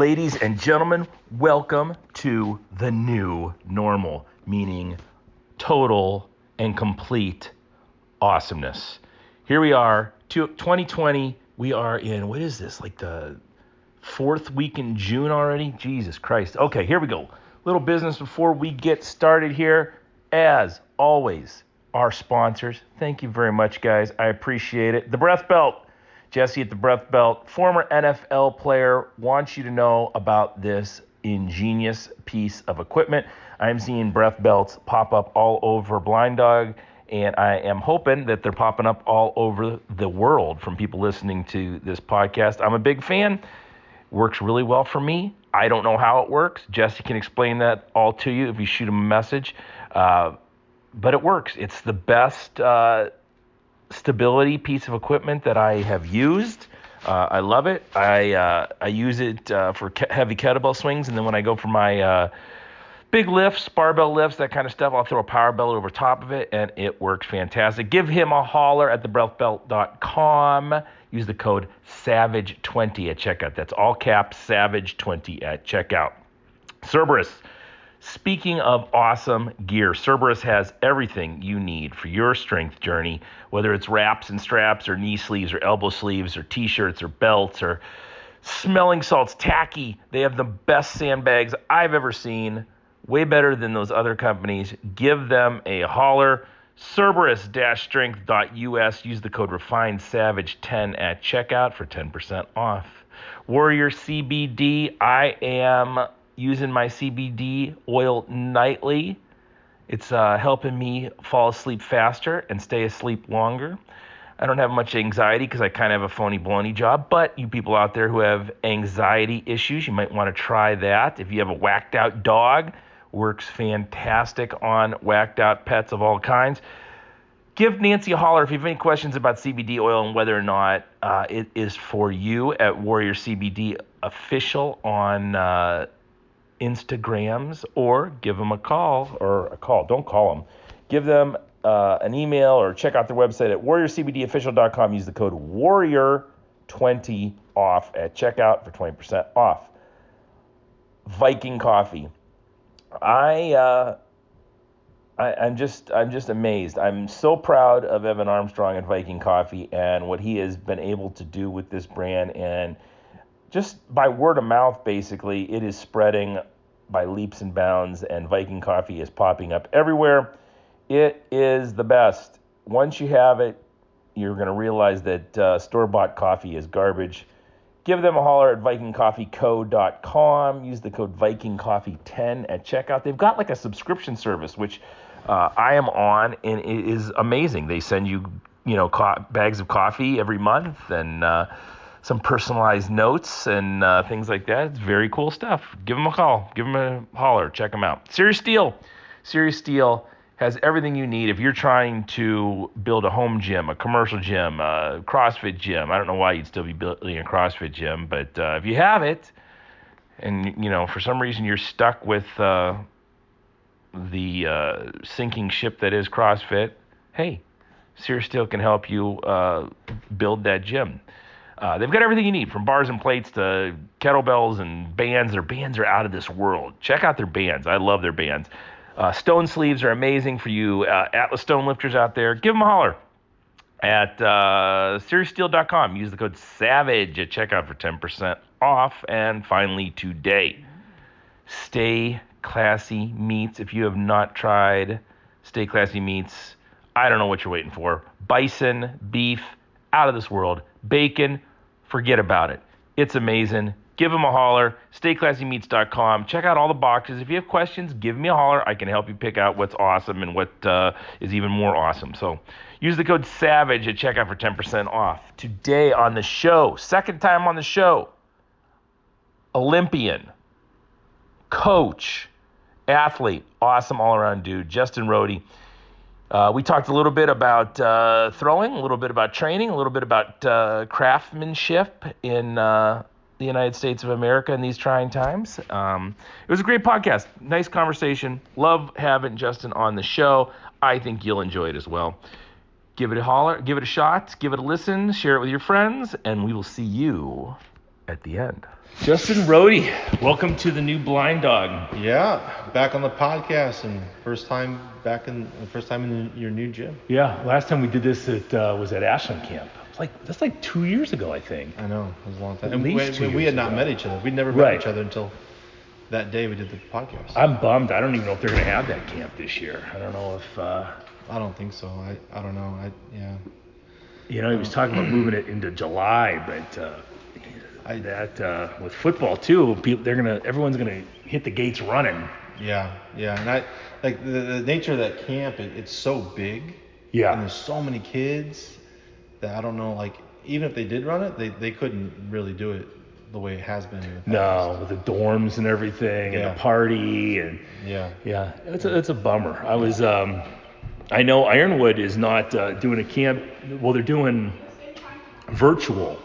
Ladies and gentlemen, welcome to the new normal, meaning total and complete awesomeness. Here we are, 2020. We are in, what is this, like the fourth week in June already? Jesus Christ. Okay, here we go. Little business before we get started here. As always, our sponsors. Thank you very much, guys. I appreciate it. The Breath Belt. Jesse at the Breath Belt, former NFL player, wants you to know about this ingenious piece of equipment. I'm seeing Breath Belts pop up all over Blind Dog, and I am hoping that they're popping up all over the world from people listening to this podcast. I'm a big fan. Works really well for me. I don't know how it works. Jesse can explain that all to you if you shoot him a message. But it works. It's the best stability piece of equipment that I have used. I love it. I use it for heavy kettlebell swings, and then when I go for my big lifts, barbell lifts, that kind of stuff, I'll throw a power belt over top of it, and it works fantastic. Give him a holler at thebreathbelt.com. Use the code SAVAGE20 at checkout. That's all caps, SAVAGE20 at checkout. Cerberus. Speaking of awesome gear, Cerberus has everything you need for your strength journey, whether it's wraps and straps or knee sleeves or elbow sleeves or t-shirts or belts or smelling salts, tacky. They have the best sandbags I've ever seen, way better than those other companies. Give them a holler. Cerberus-strength.us. Use the code REFINEDSAVAGE10 at checkout for 10% off. Warrior CBD. I am using my CBD oil nightly. It's helping me fall asleep faster and stay asleep longer. I don't have much anxiety because I kind of have a phony baloney job, but you people out there who have anxiety issues, you might want to try that. If you have a whacked out dog, works fantastic on whacked out pets of all kinds. Give Nancy a holler if you have any questions about CBD oil and whether or not it is for you at Warrior CBD Official on Instagrams, or give them a call, don't call them. Give them an email or check out their website at warriorcbdofficial.com. Use the code WARRIOR20 off at checkout for 20% off. Viking Coffee. I'm just amazed. I'm so proud of Evan Armstrong at Viking Coffee and what he has been able to do with this brand, and just by word of mouth, basically, it is spreading by leaps and bounds, and Viking Coffee is popping up everywhere. It is the best. Once you have it, you're going to realize that store-bought coffee is garbage. Give them a holler at vikingcoffeeco.com. Use the code VikingCoffee10 at checkout. They've got like a subscription service, which I am on, and it is amazing. They send you, bags of coffee every month and some personalized notes and things like that. It's very cool stuff. Give them a call. Give them a holler. Check them out. Serious Steel. Serious Steel has everything you need if you're trying to build a home gym, a commercial gym, a CrossFit gym. I don't know why you'd still be building a CrossFit gym, but if you have it and, for some reason you're stuck with the sinking ship that is CrossFit, hey, Serious Steel can help you build that gym. They've got everything you need, from bars and plates to kettlebells and bands. Their bands are out of this world. Check out their bands. I love their bands. Stone sleeves are amazing for you Atlas stone lifters out there. Give them a holler at SeriousSteel.com. Use the code SAVAGE at checkout for 10% off. And finally, today, Stay Classy Meats. If you have not tried Stay Classy Meats, I don't know what you're waiting for. Bison, beef, out of this world. Bacon, forget about it. It's amazing. Give them a holler. StayClassyMeats.com. Check out all the boxes. If you have questions, give me a holler. I can help you pick out what's awesome and what is even more awesome. So use the code SAVAGE at checkout for 10% off. Today on the show, second time on the show, Olympian, coach, athlete, awesome all-around dude, Justin Rodhe. We talked a little bit about throwing, a little bit about training, a little bit about craftsmanship in the United States of America in these trying times. It was a great podcast. Nice conversation. Love having Justin on the show. I think you'll enjoy it as well. Give it a holler, give it a shot, give it a listen, share it with your friends, and we will see you at the end. Justin Rodhe, welcome to the new Blind Dog. Yeah, back on the podcast and first time in your new gym. Yeah, last time we did this was at Ashland Camp. That's like 2 years ago, I think. I know, it was a long time. At least 2 years we had not ago. met each other. We'd never met each other until that day we did the podcast. I'm bummed. I don't even know if they're going to have that camp this year. I don't know if... I don't think so. I don't know. Yeah. You know, he was talking about moving it into July, but with football too, everyone's gonna hit the gates running. Yeah, and I like the nature of that camp. It's so big. Yeah. And there's so many kids that I don't know. Like even if they did run it, they couldn't really do it the way it has been in the past. No, with the dorms and everything and the party and yeah, it's a bummer. I know Ironwood is not doing a camp. Well, they're doing virtual.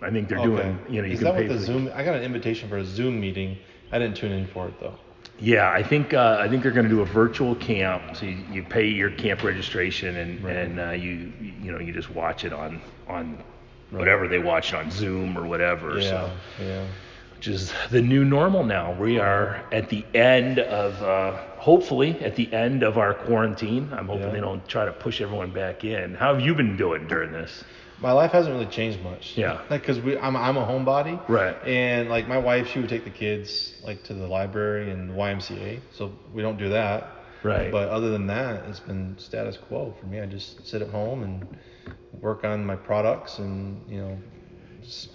I think they're doing. You know, is that what the Zoom? I got an invitation for a Zoom meeting. I didn't tune in for it though. Yeah, I think they're going to do a virtual camp. So you pay your camp registration and you just watch it on whatever they watch it on Zoom or whatever. Yeah. Which is the new normal now. We are at the end of, hopefully, at the end of our quarantine. I'm hoping they don't try to push everyone back in. How have you been doing during this? My life hasn't really changed much. Yeah. Like, cause I'm a homebody. Right. And like my wife, she would take the kids like to the library and the YMCA. So we don't do that. Right. But other than that, it's been status quo for me. I just sit at home and work on my products and,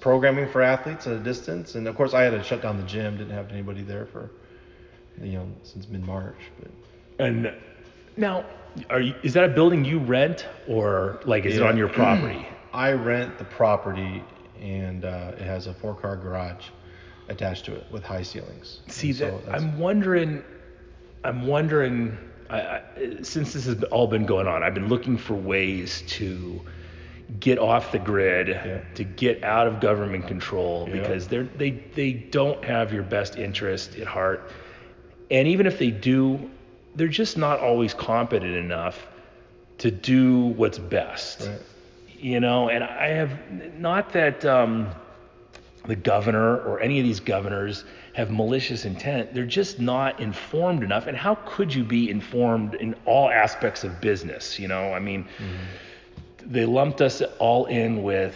programming for athletes at a distance. And of course I had to shut down the gym. Didn't have anybody there for, since mid-March. But. And now, is that a building you rent or is it on your property? I rent the property and it has a 4-car garage attached to it with high ceilings. See, I'm wondering, since this has all been going on, I've been looking for ways to get off the grid, to get out of government control, because they don't have your best interest at heart. And even if they do, they're just not always competent enough to do what's best. Right. And I have, not that the governor or any of these governors have malicious intent. They're just not informed enough. And how could you be informed in all aspects of business? They lumped us all in with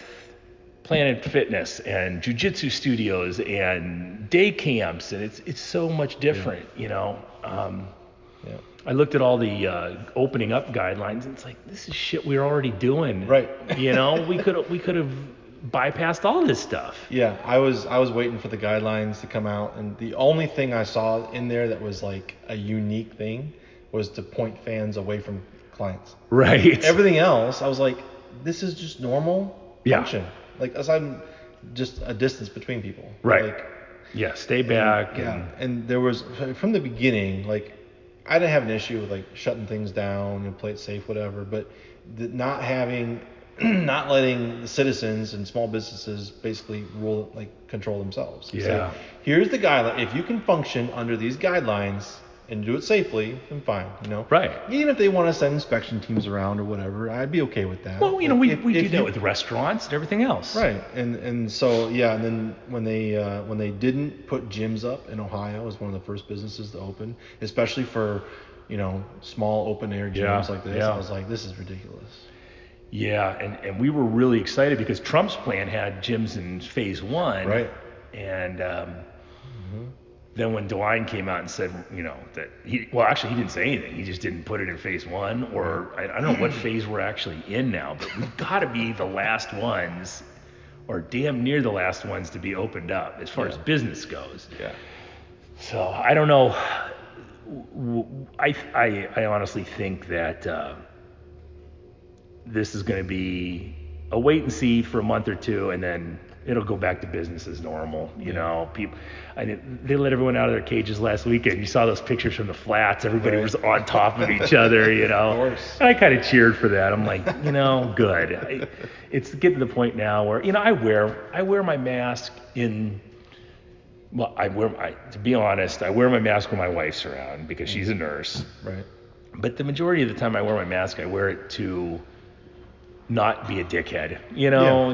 Planet Fitness and jiu-jitsu studios and day camps, and it's so much different. I looked at all the opening up guidelines, and it's like, this is shit we're already doing. Right. We could have bypassed all this stuff. Yeah, I was waiting for the guidelines to come out, and the only thing I saw in there that was like a unique thing was to point fans away from clients. Right. Everything else, I was like, this is just normal function. Like, aside just a distance between people. Right. Stay back. And there was, from the beginning, like, I didn't have an issue with like shutting things down and play it safe, whatever, but not letting the citizens and small businesses basically control themselves. Yeah. So here's the guideline. If you can function under these guidelines and do it safely, then fine, Right. Even if they want to send inspection teams around or whatever, I'd be okay with that. Well, we do that with restaurants and everything else. Right. And so, and then when they didn't put gyms up in Ohio as one of the first businesses to open, especially for, small open air gyms like this, I was like, this is ridiculous. Yeah, and we were really excited because Trump's plan had gyms in phase 1. Right. And then when DeWine came out and said, that he didn't say anything. He just didn't put it in phase 1, or I don't know what phase we're actually in now, but we've got to be the last ones, or damn near the last ones to be opened up as far as business goes. Yeah. So I don't know. I honestly think that this is going to be a wait and see for a month or two, and then it'll go back to business as normal. They let everyone out of their cages last weekend. You saw those pictures from the flats. Everybody was on top of each other. Of course. I kind of cheered for that. I'm like, good. It's getting to the point now where I wear my mask in. Well, to be honest, I wear my mask when my wife's around because she's a nurse. Right. But the majority of the time I wear my mask, I wear it to not be a dickhead,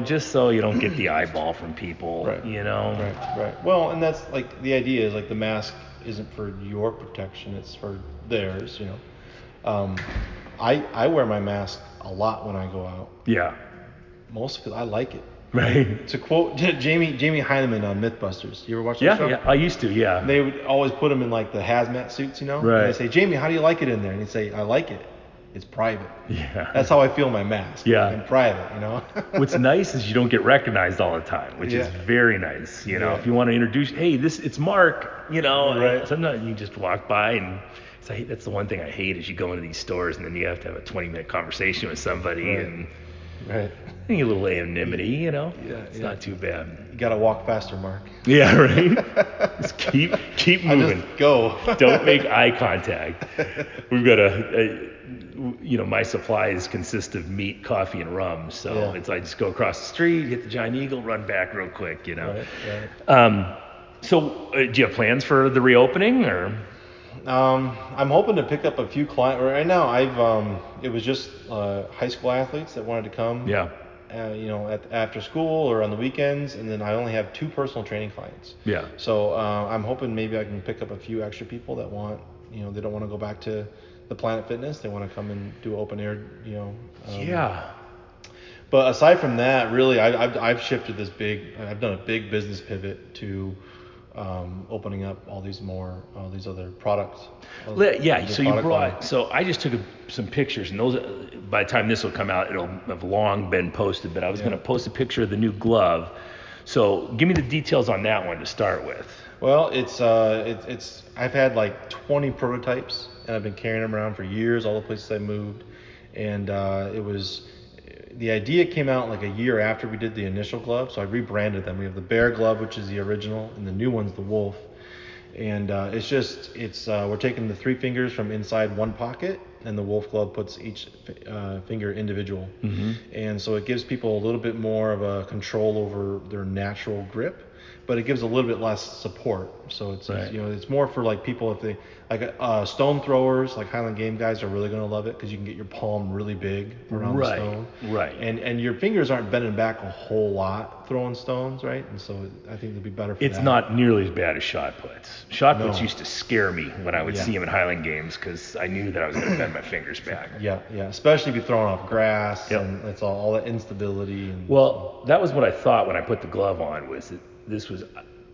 just so you don't get the eyeball from people, Right. Right. Well, and that's like the idea is like the mask isn't for your protection; it's for theirs. I wear my mask a lot when I go out. Yeah. Mostly because I like it. Right. To quote Jamie Heineman on MythBusters, you ever watch that show? Yeah, I used to, yeah. They would always put him in like the hazmat suits, Right. And they say, Jamie, how do you like it in there? And he'd say, I like it. It's private. Yeah. That's how I feel my mask. Yeah. I'm private, What's nice is you don't get recognized all the time, which is Yeah. very nice. Yeah. If you want to introduce, hey, it's Mark, Right. Sometimes you just walk by and that's the one thing I hate is you go into these stores and then you have to have a 20-minute conversation with somebody Right. and Right. a little anonymity, It's Yeah. not too bad. You gotta walk faster, Mark. Yeah, right? Just keep moving. Just go. Don't make eye contact. We've got my supplies consist of meat, coffee, and rum. So Yeah. I just go across the street, hit the Giant Eagle, run back real quick, Right. So do you have plans for the reopening or? I'm hoping to pick up a few clients. Right now, it was just high school athletes that wanted to come. Yeah. After school or on the weekends, and then I only have 2 personal training clients. Yeah. So I'm hoping maybe I can pick up a few extra people that want, they don't want to go back to the Planet Fitness. They want to come and do open air, Yeah. But aside from that, really, I've shifted I've done a big business pivot to opening up all these other products. Yeah, so I just took some pictures, and those, by the time this will come out, it'll have long been posted, but I was going to post a picture of the new glove. So give me the details on that one to start with. Well, it's I've had like 20 prototypes, and I've been carrying them around for years, all the places I moved, and the idea came out like a year after we did the initial glove, so I rebranded them. We have the Bear glove, which is the original, and the new one's the Wolf. And we're taking the 3 fingers from inside one pocket, and the Wolf glove puts each finger individual. Mm-hmm. And so it gives people a little bit more of a control over their natural grip, but it gives a little bit less support. So it's more for like people if they like stone throwers, like Highland Game guys are really going to love it because you can get your palm really big around the stone. Right. And your fingers aren't bending back a whole lot throwing stones, right? And so I think it'd be better for that. It's not nearly as bad as shot puts. Shot puts No. used to scare me when I would see them at Highland Games because I knew that I was going to bend my fingers back. Yeah. Especially if you're throwing off grass Yep. and it's all that instability. Well, that was what I thought when I put the glove on. Was that this was,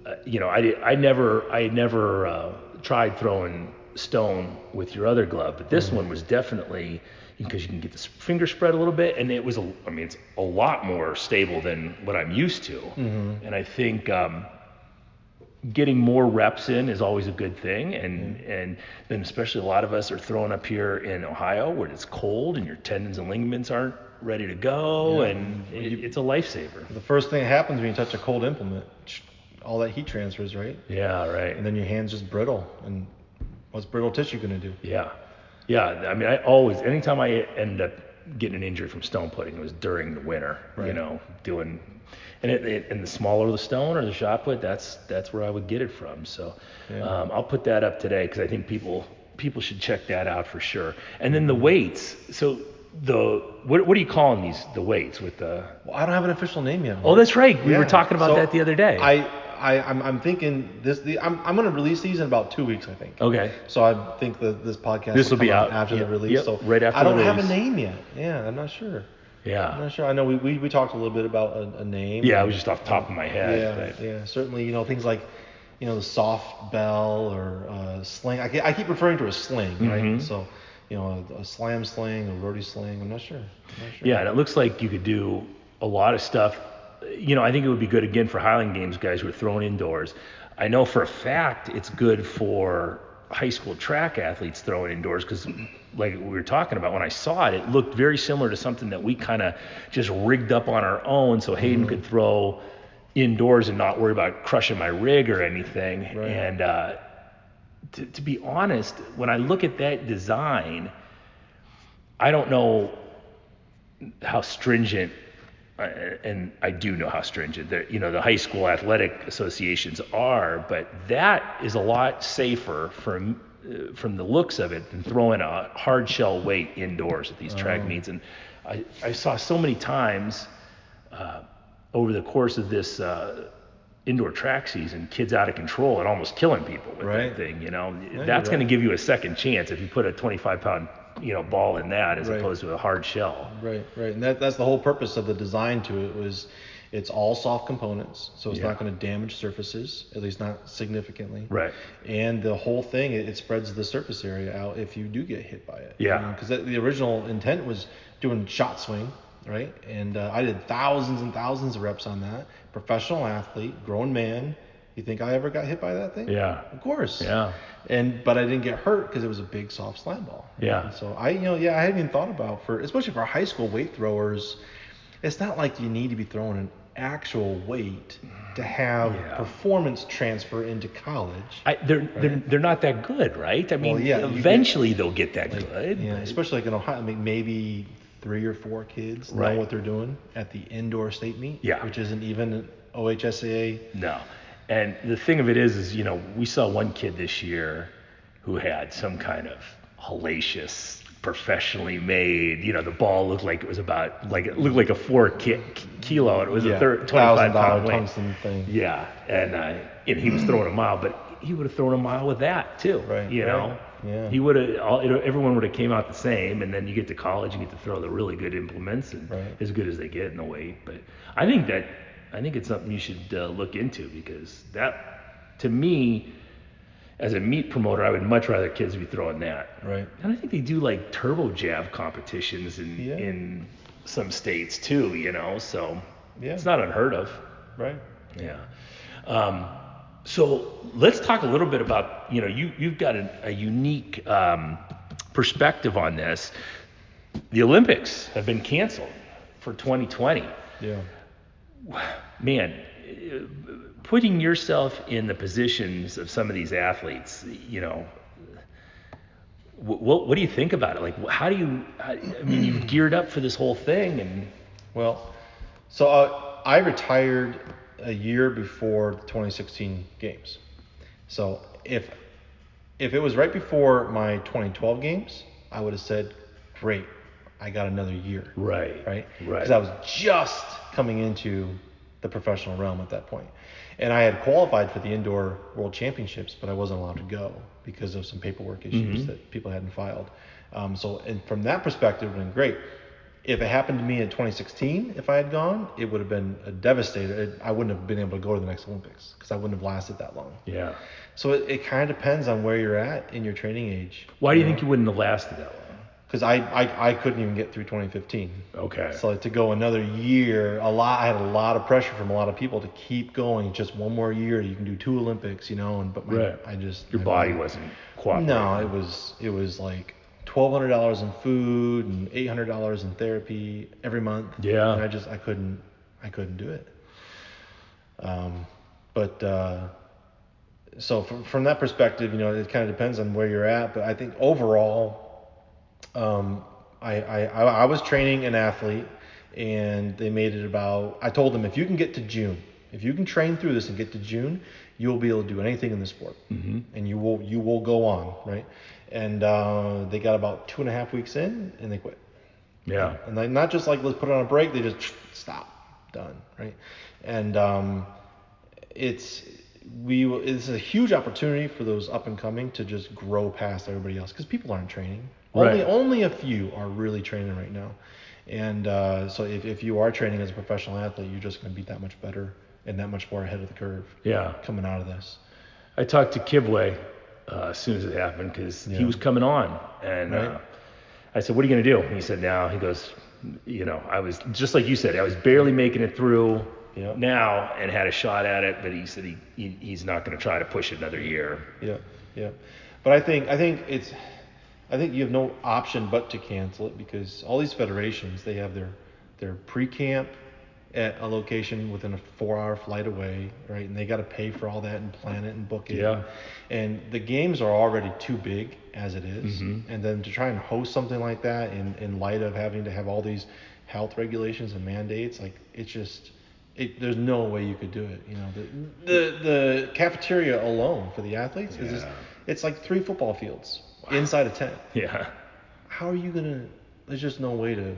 I never tried throwing stone with your other glove, but this one was definitely because you can get the finger spread a little bit, and it's a lot more stable than what I'm used to. Mm-hmm. And I think getting more reps in is always a good thing, and then especially a lot of us are throwing up here in Ohio where it's cold and your tendons and ligaments aren't ready to go, and it's a lifesaver. The first thing that happens when you touch a cold implement, all that heat transfers, right? Yeah, right. And then your hand's just brittle. And what's brittle tissue going to do? Yeah. I mean, anytime I ended up getting an injury from stone putting, it was during the winter. Right. Doing, and the smaller the stone or the shot put, that's where I would get it from. So, I'll put that up today because I think people should check that out for sure. And then the weights. So what are you calling these? The weights with the? Well, I don't have an official name yet. Oh, that's right. We were talking about that the other day. I'm thinking I'm going to release these in about 2 weeks, I think. Okay. So I think that this podcast will be come out after the release. Yep, so right after I don't the have a release. name yet. Yeah, I'm not sure. Yeah. I'm not sure. I know we talked a little bit about a name. Yeah, it was just off the top of my head. Yeah. Certainly, things like, the soft bell or sling. I keep referring to a sling, right? Mm-hmm. So, a slam sling, a Rodhe sling. I'm not sure. Yeah, and it looks like you could do a lot of stuff. I think it would be good again for Highland Games guys who are throwing indoors. I know for a fact it's good for high school track athletes throwing indoors because, like we were talking about, when I saw it, it looked very similar to something that we kind of just rigged up on our own so Hayden could throw indoors and not worry about crushing my rig or anything. Right. And to be honest, when I look at that design, I don't know how stringent and I do know how stringent the high school athletic associations are, but that is a lot safer from the looks of it than throwing a hard shell weight indoors at these track meets. And I saw so many times over the course of this indoor track season, kids out of control and almost killing people with that thing. Yeah, That's going to give you a second chance if you put a 25-pound ball in that as opposed to a hard shell. Right. And that's the whole purpose of the design to it was it's all soft components, so it's not going to damage surfaces, at least not significantly. Right. And the whole thing, it spreads the surface area out if you do get hit by it. Yeah. Because the original intent was doing shot swing, right? And I did thousands and thousands of reps on that. Professional athlete, grown man. You think I ever got hit by that thing? Yeah. Of course. Yeah. But I didn't get hurt because it was a big soft slime ball. Right? Yeah. And so I hadn't even thought about especially for high school weight throwers, it's not like you need to be throwing an actual weight to have performance transfer into college. They're not that good, right? I mean, eventually they'll get that good. Yeah, especially like in Ohio, I mean, maybe 3 or 4 kids know what they're doing at the indoor state meet, which isn't even an OHSAA. No. And the thing of it is, we saw one kid this year who had some kind of hellacious, professionally made, the ball looked like it was it looked like a 4 kilo. It was a 25-pound weight. Tungsten thing. Yeah. And he was throwing a mile, but he would have thrown a mile with that too. Right. Yeah. He would have. Everyone would have came out the same, and then you get to college, you get to throw the really good implements, and as good as they get in the weight. But I think it's something you should look into, because that, to me, as a meat promoter, I would much rather kids be throwing that. Right. And I think they do like turbo jab competitions in some states too. So it's not unheard of. Right. Yeah. So let's talk a little bit about, you've got a unique perspective on this. The Olympics have been canceled for 2020. Yeah. Man, putting yourself in the positions of some of these athletes, what do you think about it? Like, you've geared up for this whole thing, and so I retired a year before the 2016 games. So if it was right before my 2012 games, I would have said, great, I got another year. Right. Because I was just coming into the professional realm at that point. And I had qualified for the indoor world championships, but I wasn't allowed to go because of some paperwork issues that people hadn't filed. And from that perspective, it would have been great. If it happened to me in 2016, if I had gone, it would have been a devastator. I wouldn't have been able to go to the next Olympics because I wouldn't have lasted that long. Yeah. So it kind of depends on where you're at in your training age. Why do you think you wouldn't have lasted that long? Because I couldn't even get through 2015. Okay. So to go another year, I had a lot of pressure from a lot of people to keep going. Just one more year, you can do 2 Olympics, but your body wasn't cooperating. No, it was like $1,200 in food and $800 in therapy every month. Yeah. And I couldn't do it. So from that perspective, it kind of depends on where you're at. But I think overall, I was training an athlete, and they made it about, I told them, if you can get to June, if you can train through this and get to June, you'll be able to do anything in the sport, and you will go on, right? And they got about 2.5 weeks in, and they quit. Yeah. And they not just like, let's put it on a break, they just stop, done, right? And it's a huge opportunity for those up and coming to just grow past everybody else, because people aren't training. Only a few are really training right now. And so if you are training as a professional athlete, you're just going to be that much better and that much more ahead of the curve. Yeah. Coming out of this. I talked to Kibwe as soon as it happened, because he was coming on, and I said, "What are you going to do?" And he said, "Now." He goes, I was just like you said, I was barely making it through now and had a shot at it, but he said he's not going to try to push it another year. Yeah. But I think you have no option but to cancel it, because all these federations, they have their pre-camp at a location within a 4-hour flight away, right? And they got to pay for all that and plan it and book it. Yeah. And the games are already too big as it is. And then to try and host something like that in light of having to have all these health regulations and mandates, like it's just there's no way you could do it. You know, the cafeteria alone for the athletes is just, it's like 3 football fields inside a tent. Yeah. How are you gonna? There's just no way to.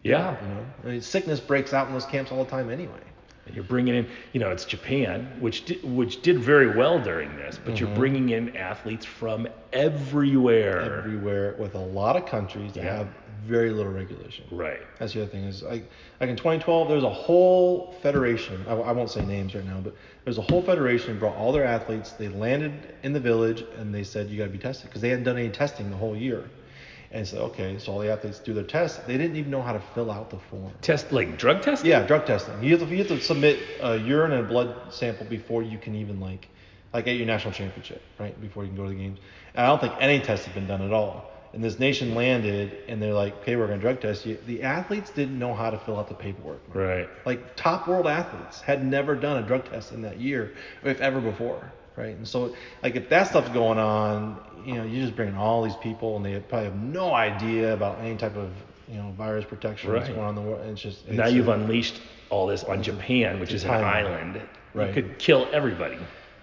Yeah. You know, I mean, sickness breaks out in those camps all the time anyway. And you're bringing in, it's Japan, which did very well during this, but you're bringing in athletes from everywhere. Everywhere, with a lot of countries that have very little regulation. Right. That's the other thing is, like in 2012, there's a whole federation. I won't say names right now, but there's a whole federation brought all their athletes. They landed in the village and they said you got to be tested because they hadn't done any testing the whole year. And so, okay, so all the athletes do their tests. They didn't even know how to fill out the form. Test, like drug testing? Yeah, drug testing. You have to submit a urine and a blood sample before you can even like at your national championship, right? Before you can go to the games. And I don't think any tests have been done at all. And this nation landed, and they're like, okay, we're going to drug test you. The athletes didn't know how to fill out the paperwork. Right. Like top world athletes had never done a drug test in that year, if ever before. Right. And so, like, if that stuff's going on, you just bring in all these people, and they probably have no idea about any type of, virus protection that's going on in the world. It's now you've unleashed all this on Japan, which is an island. Right. You could kill everybody.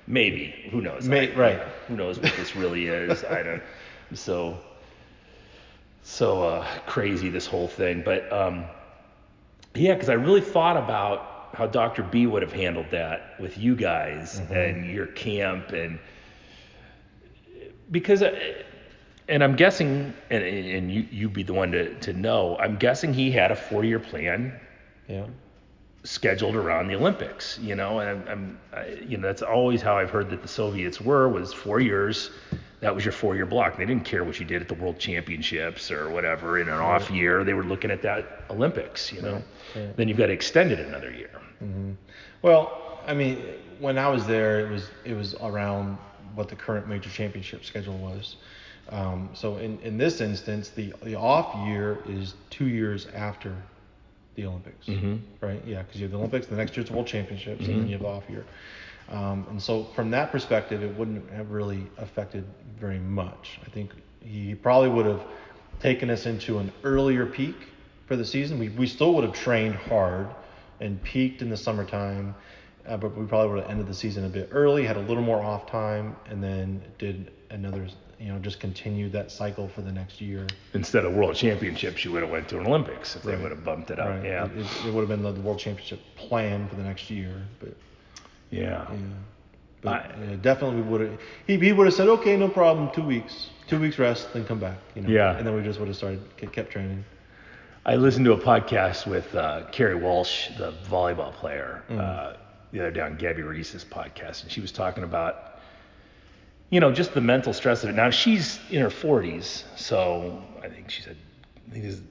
Maybe. Who knows? Right. Who knows what this really is? I don't. So crazy, this whole thing. But because I really thought about how Dr. B would have handled that with you guys and your camp, and because and I'm guessing, and you be the one to know, I'm guessing he had a 4-year plan scheduled around the Olympics, and I'm that's always how I've heard that the Soviets was 4 years. That was your 4-year block. They didn't care what you did at the World Championships or whatever in an off year. They were looking at that Olympics, Right. Then you've got to extend it another year. Mm-hmm. Well, I mean, when I was there, it was around what the current major championship schedule was. So in this instance, the off year is 2 years after the Olympics, right? Yeah, because you have the Olympics, the next year's the World Championships, and then you have the off year. And so from that perspective, it wouldn't have really affected very much. I think he probably would have taken us into an earlier peak for the season. We still would have trained hard and peaked in the summertime, but we probably would have ended the season a bit early, had a little more off time, and then did another, just continued that cycle for the next year. Instead of World Championships, you would have went to an Olympics if they would have bumped it up. Right. Yeah, it would have been the World Championship plan for the next year, but but definitely would have. He would have said, okay, no problem, 2 weeks rest, then come back. And then we just would have kept training. I listened to a podcast with Carrie Walsh, the volleyball player, the other day on Gabby Reese's podcast, and she was talking about, just the mental stress of it. Now she's in her 40s, so I think she said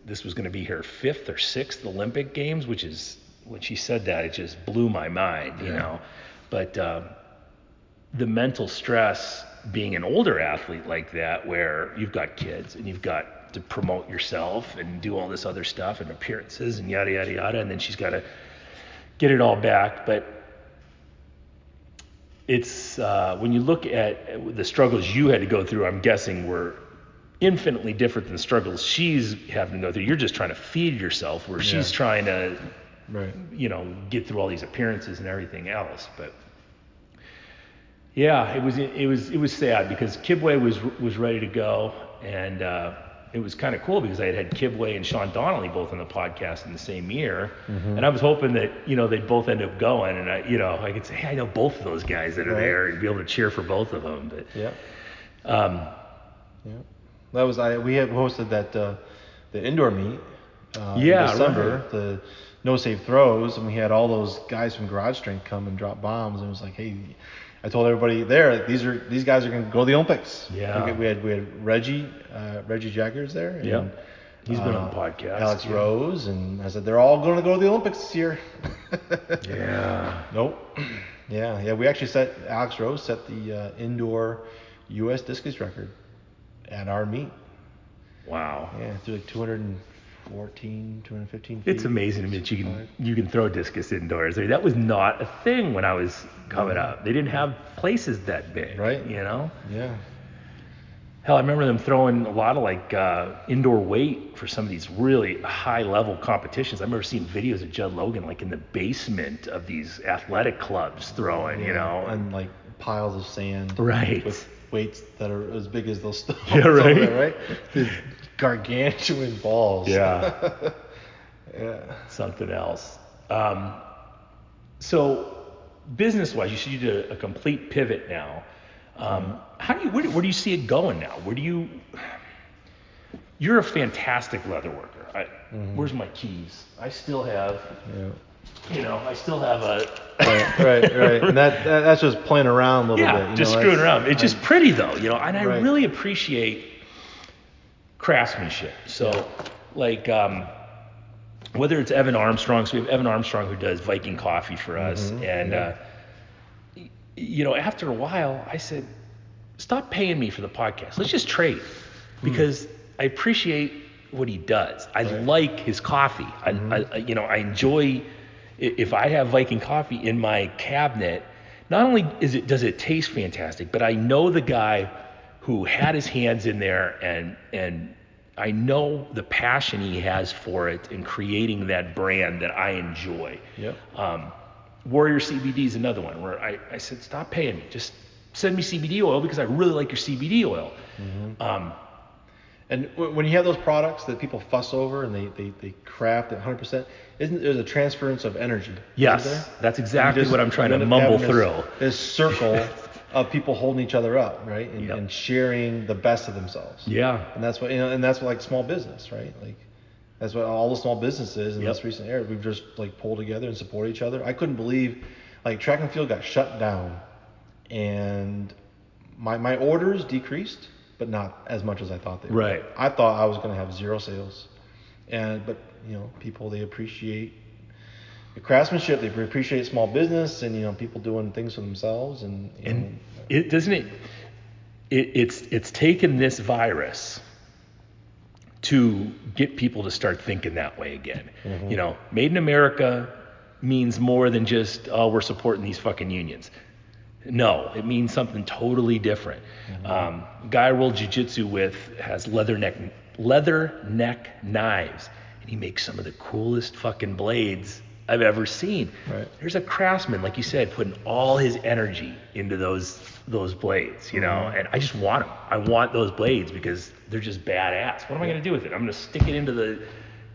this was going to be her 5th or 6th Olympic Games, which is, when she said that, it just blew my mind, But the mental stress being an older athlete like that, where you've got kids and you've got to promote yourself and do all this other stuff and appearances and yada yada yada, and then she's got to get it all back. But it's when you look at the struggles you had to go through, I'm guessing were infinitely different than the struggles she's having to go through. You're just trying to feed yourself, where she's trying to get through all these appearances and everything else. But it was sad because Kibwe was ready to go, and it was kind of cool because I had Kibwe and Sean Donnelly both on the podcast in the same year, and I was hoping that they'd both end up going, and I could say, hey, I know both of those guys that are there, and be able to cheer for both of them. But that was we had hosted that the indoor meet in December, the no save throws, and we had all those guys from Garage Strength come and drop bombs, and it was like, hey. I told everybody there, these guys are going to go to the Olympics. Yeah. We had Reggie Jaggers there. And, he's been on the podcast. Alex Rose, and I said they're all going to go to the Olympics this year. Nope. Yeah. We actually Alex Rose set the indoor U.S. discus record at our meet. Wow. Yeah, through like 215 feet. It's amazing to me that you can throw discus indoors. I mean, that was not a thing when I was coming up. They didn't have places that big, right? Yeah. Hell, I remember them throwing a lot of like indoor weight for some of these really high level competitions. I remember seeing videos of Judd Logan like in the basement of these athletic clubs throwing, you know. And like piles of sand. Right. With weights that are as big as those stones. Yeah, right. Over there, right? These gargantuan balls. Yeah. Yeah. Something else. So business-wise, you said you did a complete pivot now. Where do you see it going now? You're a fantastic leather worker. Where's my keys? I still have, I still have a. Right. And that's just playing around a little bit. Yeah, just screwing around. It's just pretty though, and I really appreciate craftsmanship. So, like, whether it's Evan Armstrong, so we have Evan Armstrong who does Viking coffee for us, and after a while, I said, stop paying me for the podcast. Let's just trade, because I appreciate what he does. I like his coffee. I enjoy if I have Viking coffee in my cabinet. Not only does it taste fantastic, but I know the guy who had his hands in there, and I know the passion he has for it and creating that brand that I enjoy. Yep. Warrior CBD is another one where I said, stop paying me. Just send me CBD oil because I really like your CBD oil. And when you have those products that people fuss over and they craft at 100%, isn't there a transference of energy? Yes, that's exactly what I'm trying to mumble through. This circle of people holding each other up, right? And sharing the best of themselves. Yeah. And that's what, and that's what like small business, right? Like that's what all the small businesses in this recent era, we've just like pulled together and support each other. I couldn't believe like track and field got shut down and my orders decreased, but not as much as I thought they would. Right. I thought I was going to have zero sales. But people, they appreciate the craftsmanship, they appreciate small business and people doing things for themselves and it doesn't it's taken this virus to get people to start thinking that way again. Made in America means more than just we're supporting these fucking unions. No, it means something totally different. Guy I roll jiu-jitsu with has leather neck knives, and he makes some of the coolest fucking blades I've ever seen. Right. There's a craftsman, like you said, putting all his energy into those blades, and I just want them. I want those blades because they're just badass. What am I going to do with it? I'm going to stick it into the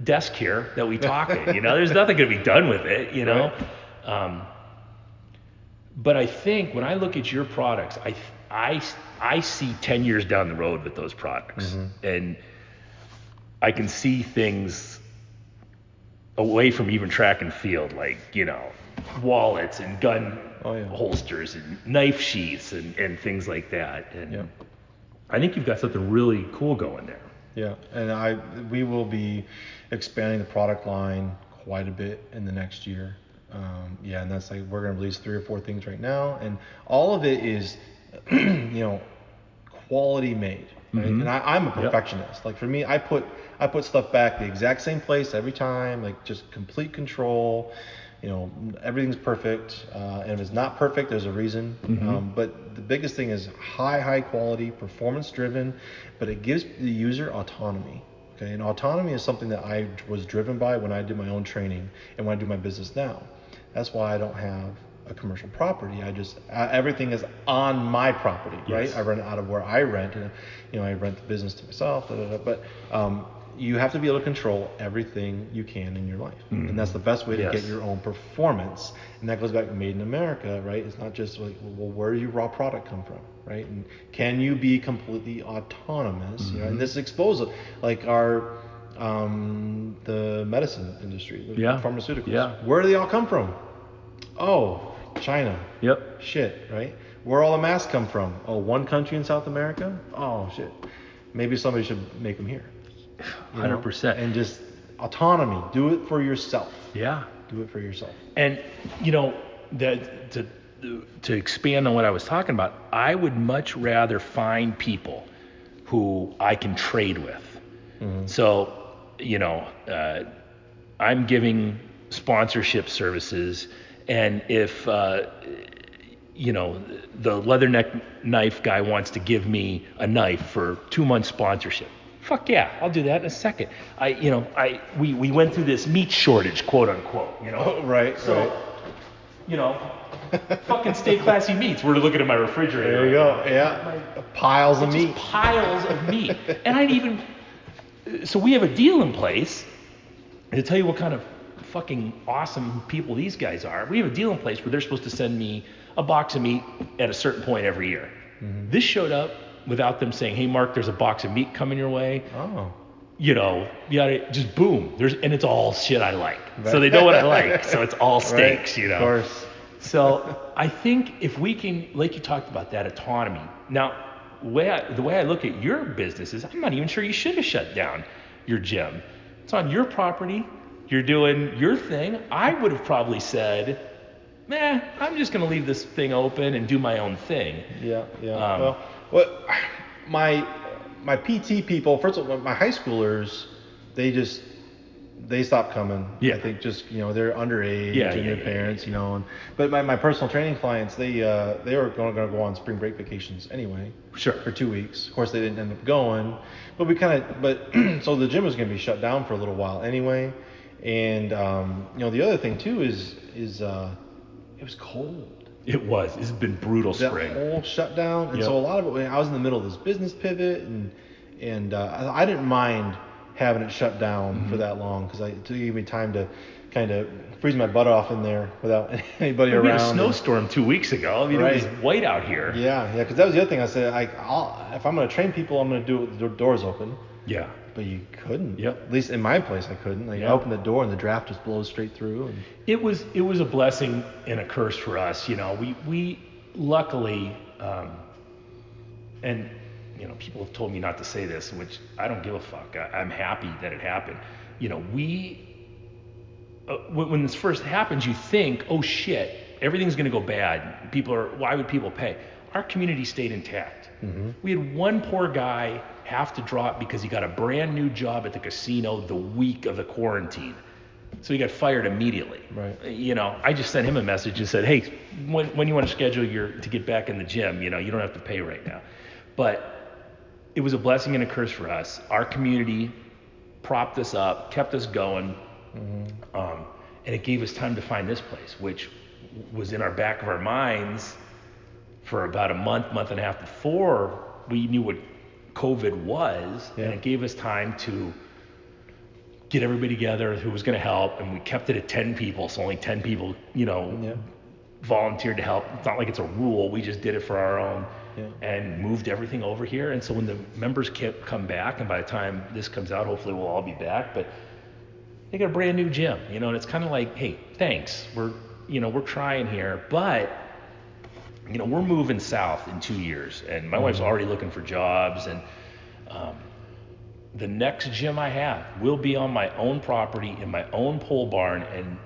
desk here that we talk in. There's nothing going to be done with it, Right. But I think when I look at your products, I see 10 years down the road with those products, and I can see things away from even track and field, like wallets and gun holsters and knife sheaths and things like that. And I think you've got something really cool going there. Yeah, and we will be expanding the product line quite a bit in the next year. And that's like we're gonna release 3 or 4 things right now, and all of it is, quality made. Right? And I'm a perfectionist. Like for me, I put stuff back the exact same place every time, like just complete control. Everything's perfect, and if it's not perfect, there's a reason. But the biggest thing is high quality, performance driven, but it gives the user autonomy. Okay, and autonomy is something that I was driven by when I did my own training and when I do my business now. That's why I don't have a commercial property. Everything is on my property, right? I rent it out of where I rent, and I rent the business to myself. But you have to be able to control everything you can in your life, and that's the best way to get your own performance. And that goes back to Made in America, right? It's not just like, well, where does your raw product come from, right? And can you be completely autonomous? And this exposes like our the medicine industry, the pharmaceuticals. Where do they all come from? Oh, China. Shit, right? Where all the masks come from? Oh, one country in South America? Oh, shit. Maybe somebody should make them here. 100%. And just autonomy. Do it for yourself. Yeah. Do it for yourself. And, that to expand on what I was talking about, I would much rather find people who I can trade with. So, I'm giving sponsorship services, and if the leatherneck knife guy wants to give me a knife for 2 months sponsorship. Fuck yeah, I'll do that in a second. We went through this meat shortage, quote unquote, Oh, right, So, right. Fucking stay classy meats. We're looking at my refrigerator. There you right go. now. Yeah. Piles of Just meat. piles of meat. And so we have a deal in place. And to tell you what kind of fucking awesome people these guys are, we have a deal in place where they're supposed to send me a box of meat at a certain point every year. Mm-hmm. This showed up without them saying, hey, Mark, there's a box of meat coming your way. Oh. You gotta just boom. And it's all shit I like. Right. So they know what I like. So it's all steaks, Right. Of course. So I think if we can, like you talked about, that autonomy. Now, the way I look at your business is, I'm not even sure you should have shut down your gym. It's on your property. You're doing your thing. I would have probably said, I'm just going to leave this thing open and do my own thing. Yeah. My PT people, first of all, my high schoolers, they stopped coming. Yeah. I think just, they're underage and their parents, but my personal training clients, they were going to go on spring break vacations anyway. Sure. For 2 weeks. Of course, they didn't end up going, but so the gym was going to be shut down for a little while anyway. And, the other thing too is it was cold. It was. It's been brutal spring. That whole shutdown. And so a lot of it, I was in the middle of this business pivot and I didn't mind having it shut down for that long because it gave me time to kind of freeze my butt off in there without anybody around. We had a snowstorm 2 weeks ago. It was white out here. Yeah, because that was the other thing I said. If I'm going to train people, I'm going to do it with the doors open. Yeah. But you couldn't. Yep. At least in my place, I couldn't. I opened the door and the draft just blows straight through. And it was a blessing and a curse for us. We luckily, and people have told me not to say this, which I don't give a fuck. I'm happy that it happened. When this first happens, you think, oh shit, everything's going to go bad. Why would people pay? Our community stayed intact. Mm-hmm. We had one poor guy have to drop because he got a brand new job at the casino the week of the quarantine. So he got fired immediately. Right. I just sent him a message and said, hey, when you want to schedule to get back in the gym, you don't have to pay right now. But it was a blessing and a curse for us. Our community propped us up, kept us going, and it gave us time to find this place, which was in our back of our minds for about a month and a half before we knew what COVID was, and it gave us time to get everybody together who was going to help, and we kept it at 10 people, so only 10 people, volunteered to help. It's not like it's a rule. We just did it for our own and moved everything over here. And so when the members come back, and by the time this comes out, hopefully we'll all be back, but they got a brand new gym, and it's kind of like, hey, thanks. We're trying here, but we're moving south in 2 years, and my wife's already looking for jobs, and the next gym I have will be on my own property in my own pole barn, and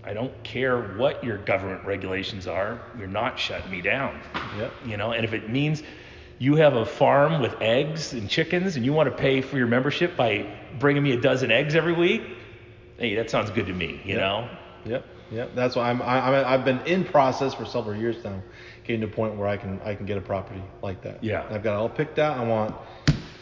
I don't care what your government regulations are, you're not shutting me down. Yep. And if it means you have a farm with eggs and chickens and you want to pay for your membership by bringing me a dozen eggs every week, hey, that sounds good to me, you know? Yep. That's why I've been in process for several years now, getting to a point where I can get a property like that. Yeah. I've got it all picked out. I want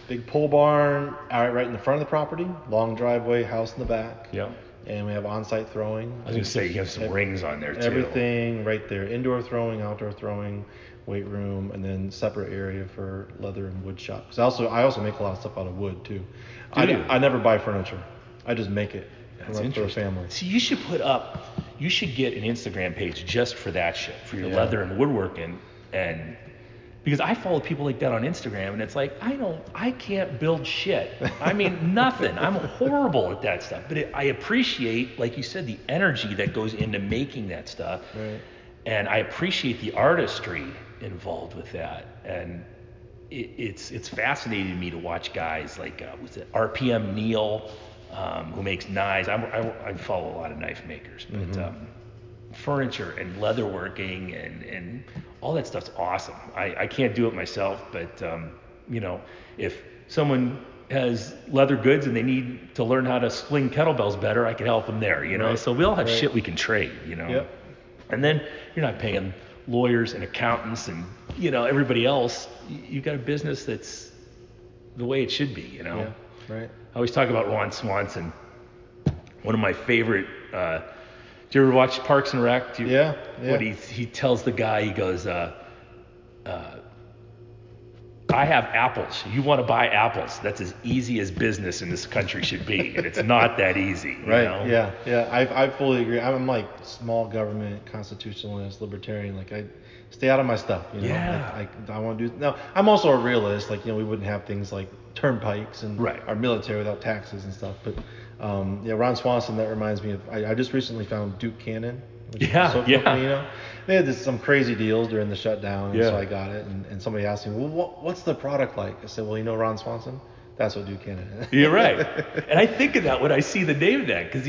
big pole barn right in the front of the property, long driveway, house in the back. Yeah. And we have on-site throwing. I was going to say, you have some rings on there too. Everything right there. Indoor throwing, outdoor throwing, weight room, and then separate area for leather and wood shop. Because I also make a lot of stuff out of wood too. I never buy furniture. I just make it for the family. So you should get an Instagram page just for that shit, for your leather and woodworking. And because I follow people like that on Instagram, and it's like, I can't build shit. I mean, nothing. I'm horrible at that stuff. But I appreciate, like you said, the energy that goes into making that stuff. Right. And I appreciate the artistry involved with that. And it's fascinating to me to watch guys like, RPM Neil, who makes knives. I follow a lot of knife makers, but furniture and leatherworking and all that stuff's awesome. I can't do it myself, but if someone has leather goods and they need to learn how to sling kettlebells better, I can help them there, Right. So we all have shit we can trade, Yep. And then you're not paying lawyers and accountants and, everybody else. You've got a business that's the way it should be, Yeah, right. I always talk about Ron Swanson. One of my favorite, do you ever watch Parks and Rec? Yeah. What he tells the guy, he goes, I have apples. You want to buy apples. That's as easy as business in this country should be. And it's not that easy. Right. You know? Yeah. I fully agree. I'm like small government, constitutionalist, libertarian. Like I stay out of my stuff. Yeah. I want to do. No, I'm also a realist. Like, we wouldn't have things like turnpikes and Right. our military without taxes and stuff. But Ron Swanson, that reminds me of. I just recently found Duke Cannon. Yeah. They had some crazy deals during the shutdown, and Yeah. so I got it. And somebody asked me, well, what's the product like? I said, well, Ron Swanson? That's what Duke Cannon is. You're right. And I think of that when I see the name of that, because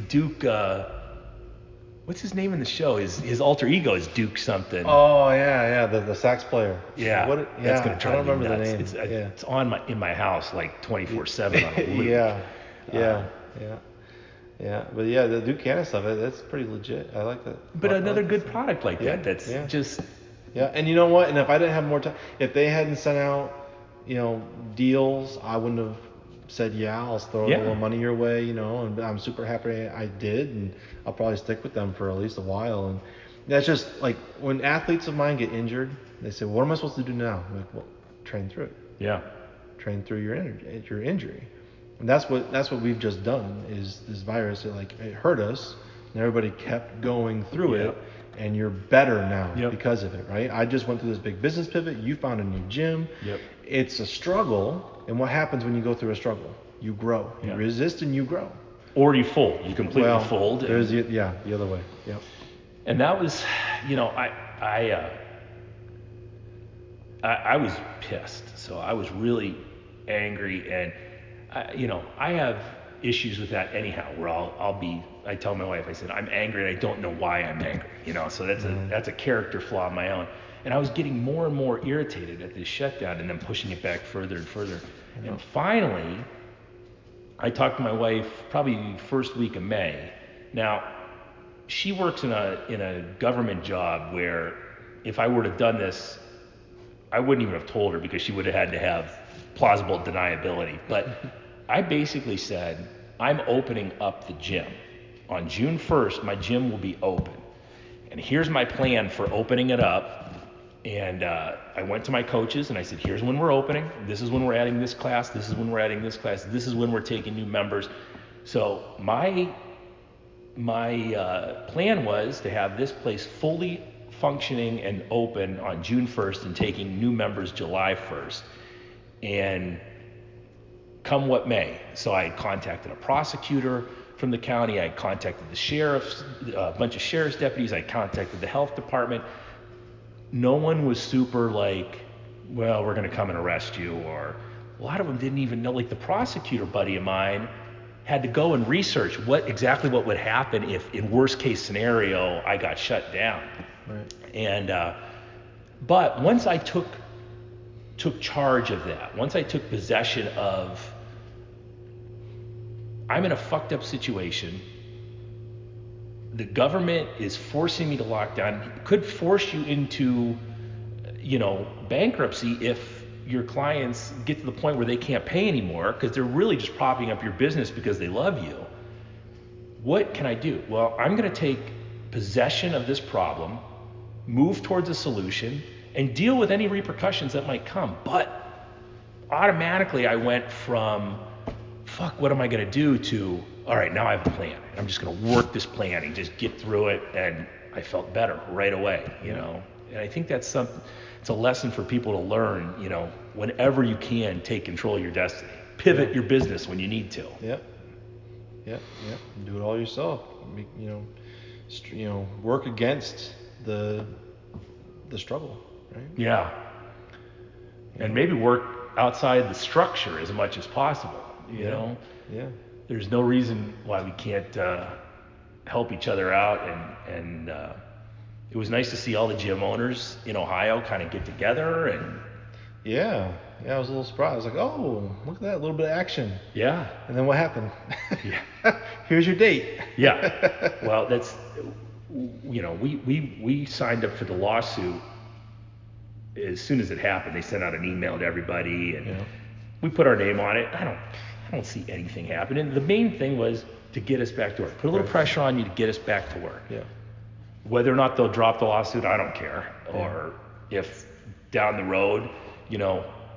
Duke, what's his name in the show? His alter ego is Duke something. Oh, yeah, the sax player. Yeah. That's going to I don't remember nuts. the name. It's on in my house like 24/7 on a loop. Yeah, but yeah, the Duke Cannon stuff, that's pretty legit. I like that. But another good stuff. product like that, that's just... Yeah, and you know what? And if I didn't have more time, if they hadn't sent out, deals, I wouldn't have said, I'll throw a little money your way, and I'm super happy I did, and I'll probably stick with them for at least a while. And that's just like when athletes of mine get injured, they say, what am I supposed to do now? I'm like, well, train through it. Yeah. Train through your injury. And that's what we've just done. Is this virus? It hurt us, and everybody kept going through it, and you're better now because of it, right? I just went through this big business pivot. You found a new gym. Yep. It's a struggle, and what happens when you go through a struggle? You grow. You resist and you grow. Or you fold. You completely fold. There's the other way. Yep. And that was, I was pissed. So I was really angry, and I have issues with that anyhow, where I tell my wife, I said, I'm angry and I don't know why I'm angry, so that's a character flaw of my own. And I was getting more and more irritated at this shutdown and then pushing it back further and further. And finally, I talked to my wife probably first week of May. Now, she works in a government job where if I were to have done this, I wouldn't even have told her, because she would have had to have plausible deniability. But I basically said, I'm opening up the gym. On June 1st, my gym will be open. And here's my plan for opening it up. And I went to my coaches and I said, here's when we're opening. This is when we're adding this class. This is when we're adding this class. This is when we're taking new members. So my plan was to have this place fully functioning and open on June 1st and taking new members July 1st. And come what may. So I had contacted a prosecutor from the county. I had contacted the sheriffs, a bunch of sheriff's deputies. I contacted the health department. No one was super like, well, we're going to come and arrest you. Or a lot of them didn't even know. Like the prosecutor buddy of mine had to go and research exactly what would happen if, in worst case scenario, I got shut down. Right. And but once I took charge of that, once I took possession of, I'm in a fucked up situation. The government is forcing me to lock down. It could force you into, bankruptcy if your clients get to the point where they can't pay anymore, because they're really just propping up your business because they love you. What can I do? Well, I'm going to take possession of this problem, move towards a solution, and deal with any repercussions that might come. But automatically I went from, fuck, what am I going to do, to, all right, now I have a plan. I'm just going to work this plan and just get through it. And I felt better right away, And I think it's a lesson for people to learn, whenever you can, take control of your destiny. Pivot your business when you need to. Yep. Do it all yourself. Work against the struggle, right? Yeah. And maybe work outside the structure as much as possible, you know? Yeah. There's no reason why we can't help each other out. And it was nice to see all the gym owners in Ohio kind of get together. And yeah, I was a little surprised. I was like, oh, look at that, a little bit of action. Yeah. And then what happened? Yeah. Here's your date. Yeah. Well, we signed up for the lawsuit as soon as it happened. They sent out an email to everybody, and we put our name on it. I don't see anything happening. The main thing was to get us back to work. Put a little pressure on you to get us back to work. Yeah. Whether or not they'll drop the lawsuit, I don't care. Or if down the road,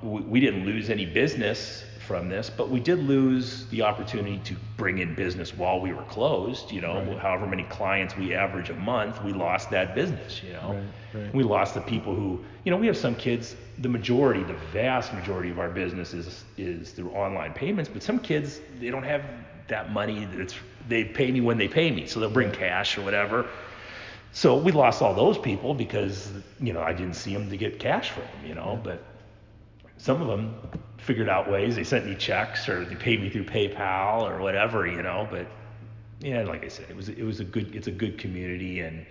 we didn't lose any business from this, but we did lose the opportunity to bring in business while we were closed. However many clients we average a month, we lost that business. Right. We lost the people who, we have some kids. The vast majority of our business is through online payments, but some kids, they don't have that money. They pay me when they pay me, so they'll bring cash or whatever. So we lost all those people because I didn't see them to get cash from them. But some of them figured out ways. They sent me checks or they paid me through PayPal or whatever, But yeah, like I said, it's a good community, and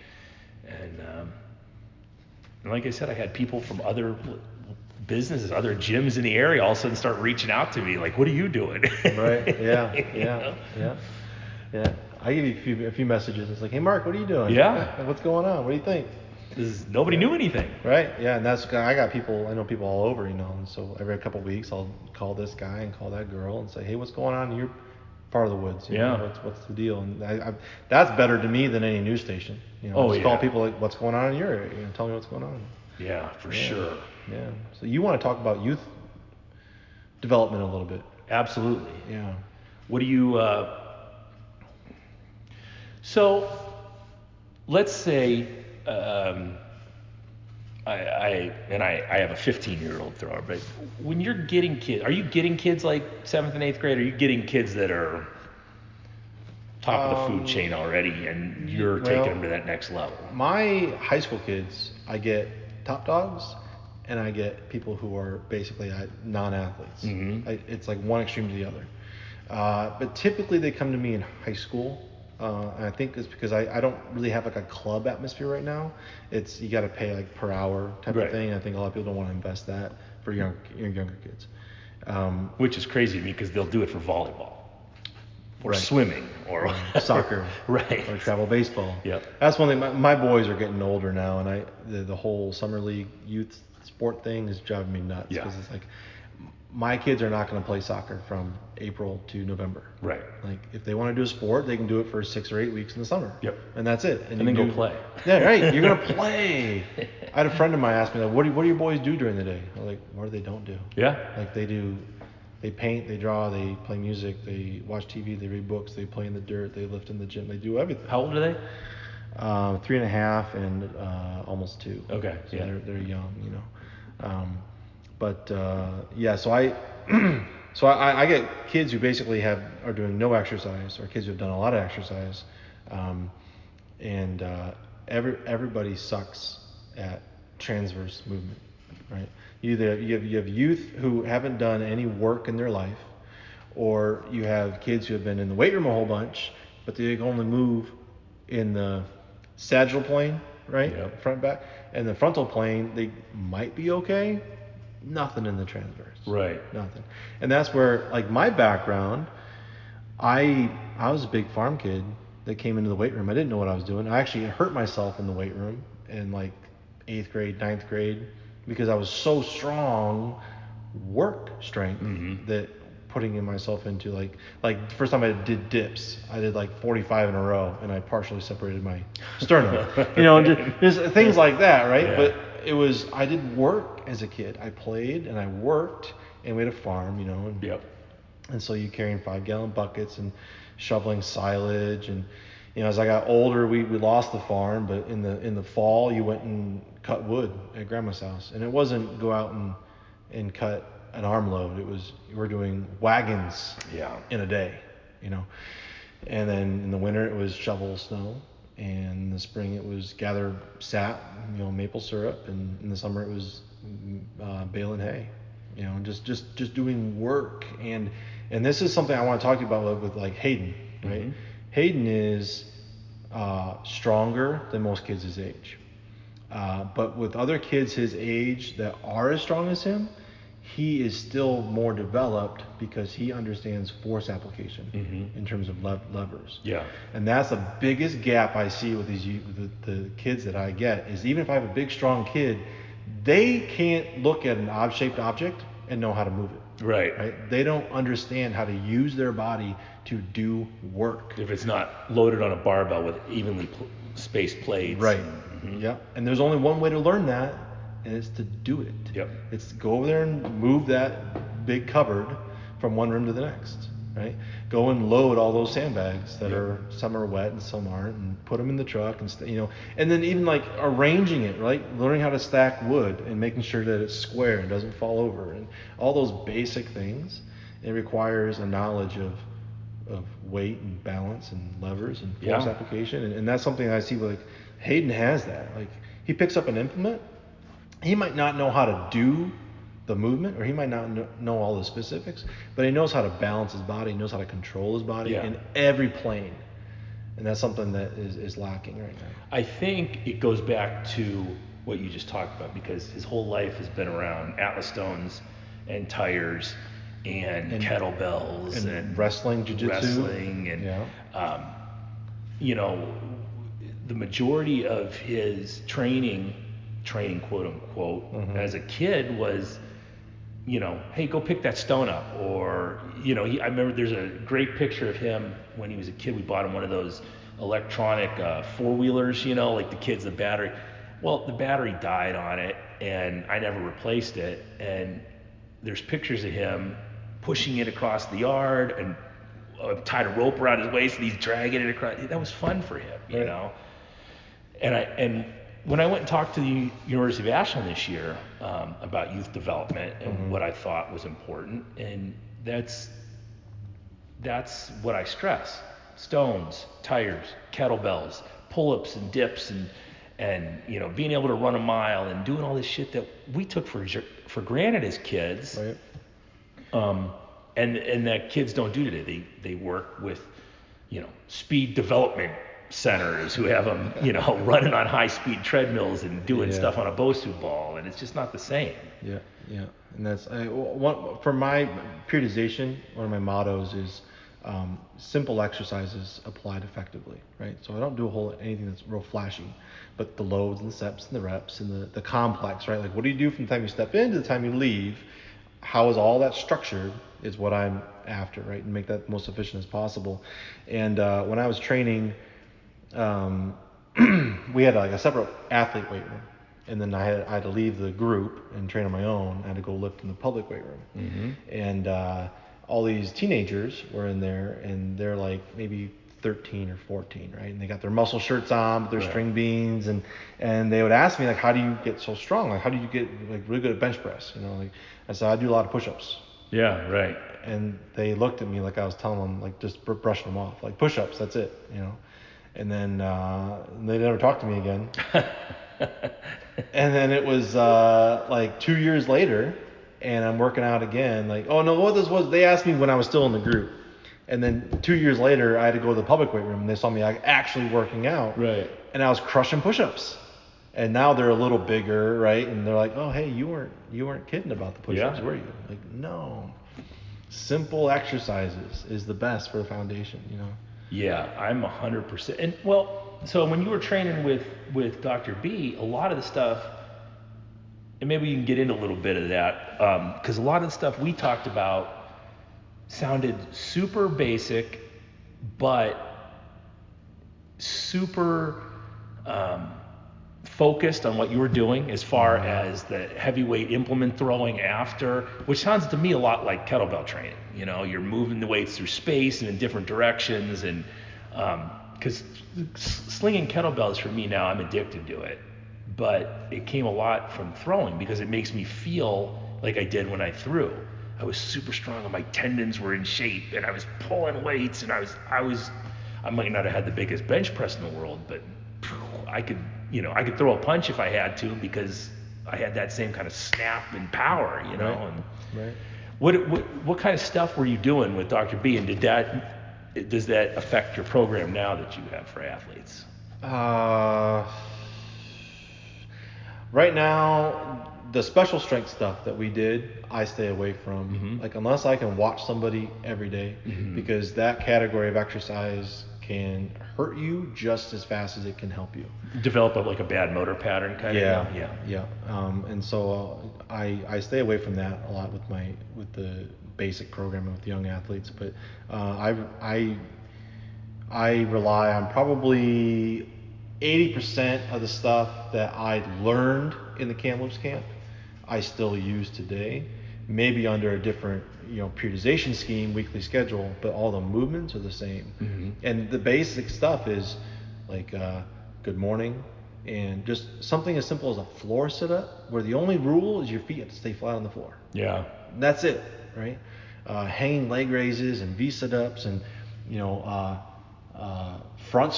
like I said, I had people from other businesses, other gyms in the area, all of a sudden start reaching out to me, like, "What are you doing?" Right. Yeah. I give you a few messages. It's like, "Hey, Mark, what are you doing? Yeah. What's going on? What do you think?" Nobody knew anything. Right. Yeah. And I know people all over, and so every couple of weeks I'll call this guy and call that girl and say, "Hey, what's going on in your part of the woods? What's the deal?" And that's better to me than any news station. Call people like, "What's going on in your area? Tell me what's going on." Yeah, for sure. Yeah. So you want to talk about youth development a little bit? Absolutely. Yeah. What do you? So, let's say I have a 15-year-old thrower, but when you're getting kids, are you getting kids like 7th and 8th grade? Or are you getting kids that are top of the food chain already, and you're taking them to that next level? My high school kids, I get top dogs, and I get people who are basically non-athletes. Mm-hmm. It's like one extreme to the other. But typically they come to me in high school. And I think it's because I don't really have like a club atmosphere right now. It's you got to pay like per hour type of thing. I think a lot of people don't want to invest that for younger kids. Which is crazy to me because they'll do it for volleyball or swimming or soccer, right, or travel baseball. Yep. That's one thing. My boys are getting older now, and the whole summer league youth sport thing is driving me nuts because it's like my kids are not going to play soccer from April to November. Right. Like if they want to do a sport, they can do it for 6 or 8 weeks in the summer. Yep. And that's it. And then go play. Yeah, right. You're going to play. I had a friend of mine ask me, like, what do your boys do during the day? I'm like, what do they don't do? Yeah. Like they paint, they draw, they play music, they watch TV, they read books, they play in the dirt, they lift in the gym, they do everything. How old are they? 3.5 and almost 2. Okay. So they're young, so I get kids who basically are doing no exercise, or kids who have done a lot of exercise, and everybody sucks at transverse movement, right? You have youth who haven't done any work in their life, or you have kids who have been in the weight room a whole bunch, but they can only move in the sagittal plane, right? Yep. Front, back, and the frontal plane. They might be okay. Nothing in the transverse. Right. Nothing. And that's where, like, my background, I was a big farm kid that came into the weight room. I didn't know what I was doing. I actually hurt myself in the weight room in like 8th grade, 9th grade, because I was so strong work strength that putting in myself into like the first time I did dips, I did like 45 in a row, and I partially separated my sternum. Just things like that, right? Yeah. But I did work as a kid. I played and I worked, and we had a farm, and Yep. And so you carrying 5-gallon buckets and shoveling silage, and as I got older, we lost the farm, but in the fall you went and cut wood at grandma's house, and it wasn't go out and cut an armload. It was we're doing wagons in a day, and then in the winter it was shovel snow, and in the spring it was gather sap, maple syrup, and in the summer it was baling hay, just doing work. And this is something I want to talk to you about with like Hayden, right? Mm-hmm. Hayden is stronger than most kids his age, but with other kids his age that are as strong as him, he is still more developed because he understands force application in terms of levers. Yeah. And that's the biggest gap I see with the kids that I get is even if I have a big strong kid, they can't look at an odd-shaped object and know how to move it. Right. They don't understand how to use their body to do work. If it's not loaded on a barbell with evenly spaced plates. Right. Yep. And there's only one way to learn that, and it's to do it. Yep. It's to go over there and move that big cupboard from one room to the next, right? Go and load all those sandbags that are, some are wet and some aren't, and put them in the truck and and then even like arranging it, right? Learning how to stack wood and making sure that it's square and doesn't fall over, and all those basic things. It requires a knowledge of weight and balance and levers and force application, and that's something I see like Hayden has that. Like he picks up an implement, he might not know how to do the movement, or he might not know all the specifics, but he knows how to balance his body, he knows how to control his body in every plane, and that's something that is lacking right now. I think it goes back to what you just talked about, because his whole life has been around Atlas stones and tires and kettlebells and wrestling, jiu-jitsu, and the majority of his training quote unquote as a kid was, hey, go pick that stone up, or I remember there's a great picture of him when he was a kid. We bought him one of those electronic four-wheelers, like the kids, the battery. Well, the battery died on it, and I never replaced it, and there's pictures of him pushing it across the yard and tied a rope around his waist and he's dragging it across. That was fun for him, you know. And when I went and talked to the University of Ashland this year about youth development and what I thought was important, and that's what I stress: stones, tires, kettlebells, pull-ups and dips, and being able to run a mile and doing all this shit that we took for granted as kids. Right. And that kids don't do today. They work with, speed development centers who have them, running on high-speed treadmills and doing stuff on a BOSU ball, and it's just not the same. Yeah. And that's for my periodization. One of my mottos is simple exercises applied effectively, right? So I don't do anything that's real flashy, but the loads and the steps and the reps and the complex, right? Like, what do you do from the time you step in to the time you leave? How is all that structured is what I'm after, right? And make that most efficient as possible. And when I was training, we had like a separate athlete weight room. And then I had to leave the group and train on my own. I had to go lift in the public weight room. And all these teenagers were in there, and they're like maybe 13 or 14, right? And they got their muscle shirts on with their string beans, and they would ask me, like, how do you get so strong? Like, how do you get like really good at bench press? Like I said, I do a lot of push-ups. Yeah, right. And they looked at me like I was telling them, like, just brushing them off, like push-ups, that's it, And then they never talked to me again. And then it was like 2 years later, and I'm working out again. Like, oh no, what this was? They asked me when I was still in the group. And then 2 years later, I had to go to the public weight room, and they saw me actually working out. Right. And I was crushing push-ups. And now they're a little bigger, right? And they're like, oh, hey, you weren't kidding about the push-ups, were you? Like, no. Simple exercises is the best for the foundation, Yeah, I'm 100%. And so when you were training with Dr. B, a lot of the stuff, and maybe you can get into a little bit of that, because a lot of the stuff we talked about sounded super basic, but super focused on what you were doing as far as the heavyweight implement throwing after, which sounds to me a lot like kettlebell training. You're moving the weights through space and in different directions, and because slinging kettlebells for me now, I'm addicted to it, but it came a lot from throwing because it makes me feel like I did when I threw. I was super strong and my tendons were in shape, and I was pulling weights, and I might not have had the biggest bench press in the world, but I could throw a punch if I had to, because I had that same kind of snap and power, Right. What kind of stuff were you doing with Dr. B, and does that affect your program now that you have for athletes? Right now, the special strength stuff that we did, I stay away from. Like unless I can watch somebody every day, because that category of exercise can hurt you just as fast as it can help you. Develop like a bad motor pattern kind of deal. Yeah. And so I stay away from that a lot with the basic programming with young athletes. But I rely on probably 80% of the stuff that I learned in the Kamloops camp. I still use today, maybe under a different periodization scheme, weekly schedule, but all the movements are the same. And the basic stuff is like good morning, and just something as simple as a floor sit up, where the only rule is your feet have to stay flat on the floor. Yeah. And that's it, right? Hanging leg raises and V sit ups, and front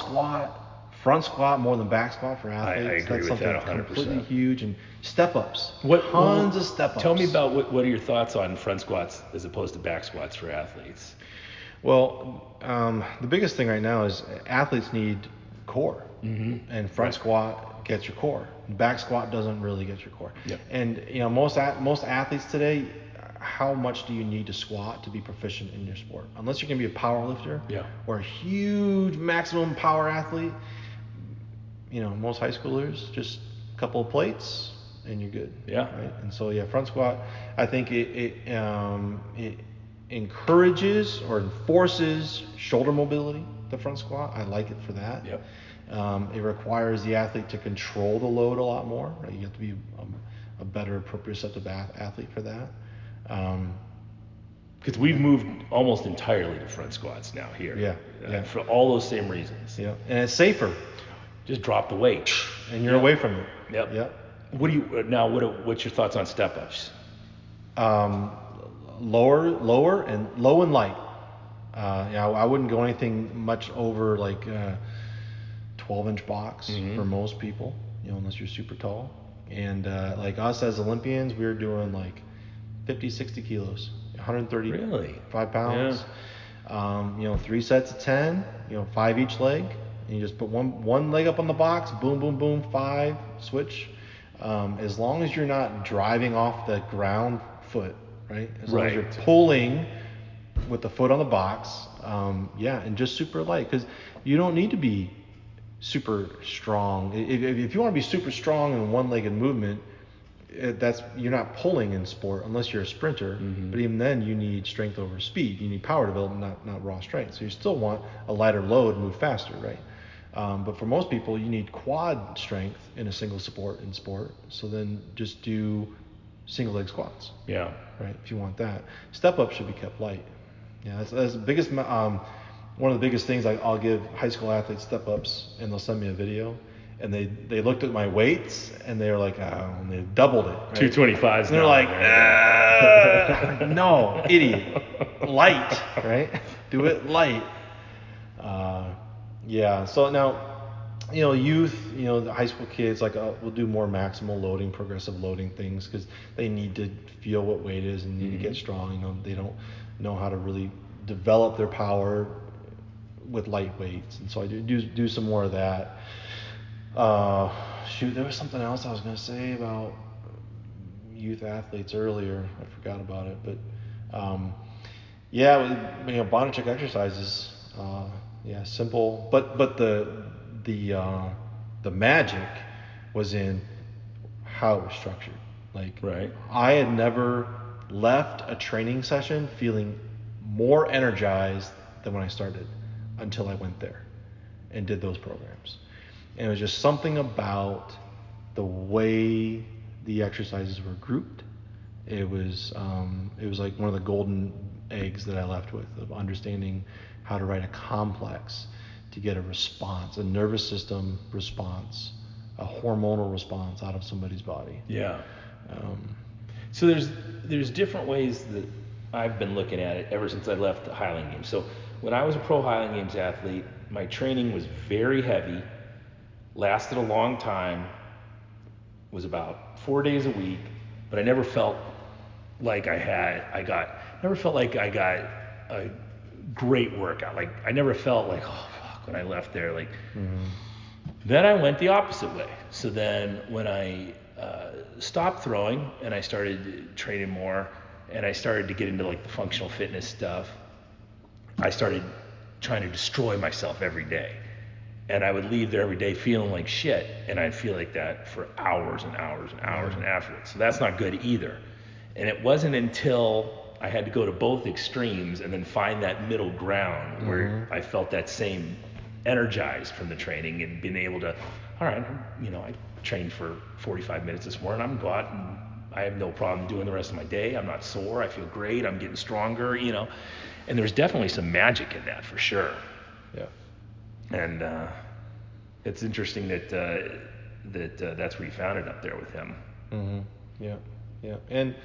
squat more than back squat for athletes. I agree That's with something that 100%. completely huge. And step ups, tons of step ups. Tell me about what are your thoughts on front squats as opposed to back squats for athletes? Well, the biggest thing right now is athletes need core, and front squat gets your core. Back squat doesn't really get your core. Yep. And most athletes today, how much do you need to squat to be proficient in your sport? Unless you're going to be a power lifter or a huge maximum power athlete, most high schoolers, just a couple of plates and you're good. Yeah. Right? And so front squat, I think it encourages or enforces shoulder mobility, the front squat. I like it for that. Yep. It requires the athlete to control the load a lot more. Right? You have to be a better proprioceptive athlete for that. Because we've moved almost entirely to front squats now here. Yeah. For all those same reasons. Yeah. And it's safer. Just drop the weight. And you're away from it. Yep. Yep. What's your thoughts on step ups? Low and light. I wouldn't go anything much over like 12-inch box for most people, unless you're super tall. And like us as Olympians, we were doing like 50, 60 kilos, 135 pounds. Yeah. 3 sets of 10, 5 each leg. And you just put one leg up on the box, boom, boom, boom, 5, switch. As long as you're not driving off the ground foot, right? As long as you're pulling with the foot on the box, and just super light, because you don't need to be super strong. If you want to be super strong in one-legged movement, you're not pulling in sport unless you're a sprinter. But even then, you need strength over speed. You need power development, not raw strength. So you still want a lighter load, move faster, right? But for most people, you need quad strength in a single support in sport. So then just do single leg squats. Yeah. Right. If you want that, step up should be kept light. Yeah. That's the biggest. One of the biggest things I'll give high school athletes step ups, and they'll send me a video, and they looked at my weights and they were like, and they doubled it. Right? 225s. And they're like, no, idiot, light, right? Do it light. So now, youth, the high school kids, like we'll do more maximal loading, progressive loading things, because they need to feel what weight is and need to get strong. They don't know how to really develop their power with light weights, and so I do some more of that. There was something else I was going to say about youth athletes earlier. I forgot about it, but body check exercises. Simple, but the magic was in how it was structured. Like, I had never left a training session feeling more energized than when I started, until I went there and did those programs. And it was just something about the way the exercises were grouped. It was like one of the golden eggs that I left with, of understanding how to write a complex to get a response, a nervous system response, a hormonal response out of somebody's body. Yeah. So there's different ways that I've been looking at it ever since I left the Highland Games. So when I was a pro Highland Games athlete, my training was very heavy, lasted a long time, was about 4 days a week, but I never felt like I got a great workout. Like, I never felt like, oh fuck, when I left there, like. Then I went the opposite way. So then when I stopped throwing and I started training more, and I started to get into like the functional fitness stuff. I started trying to destroy myself every day. And I would leave there every day feeling like shit, and I'd feel like that for hours and hours and hours and afterwards. So that's not good either. And it wasn't until I had to go to both extremes and then find that middle ground where I felt that same energized from the training and being able to, all right, I trained for 45 minutes this morning. I'm going to go out and I have no problem doing the rest of my day. I'm not sore. I feel great. I'm getting stronger, And there's definitely some magic in that for sure. Yeah. And it's interesting that that's where you found it up there with him. Mm-hmm. Yeah. And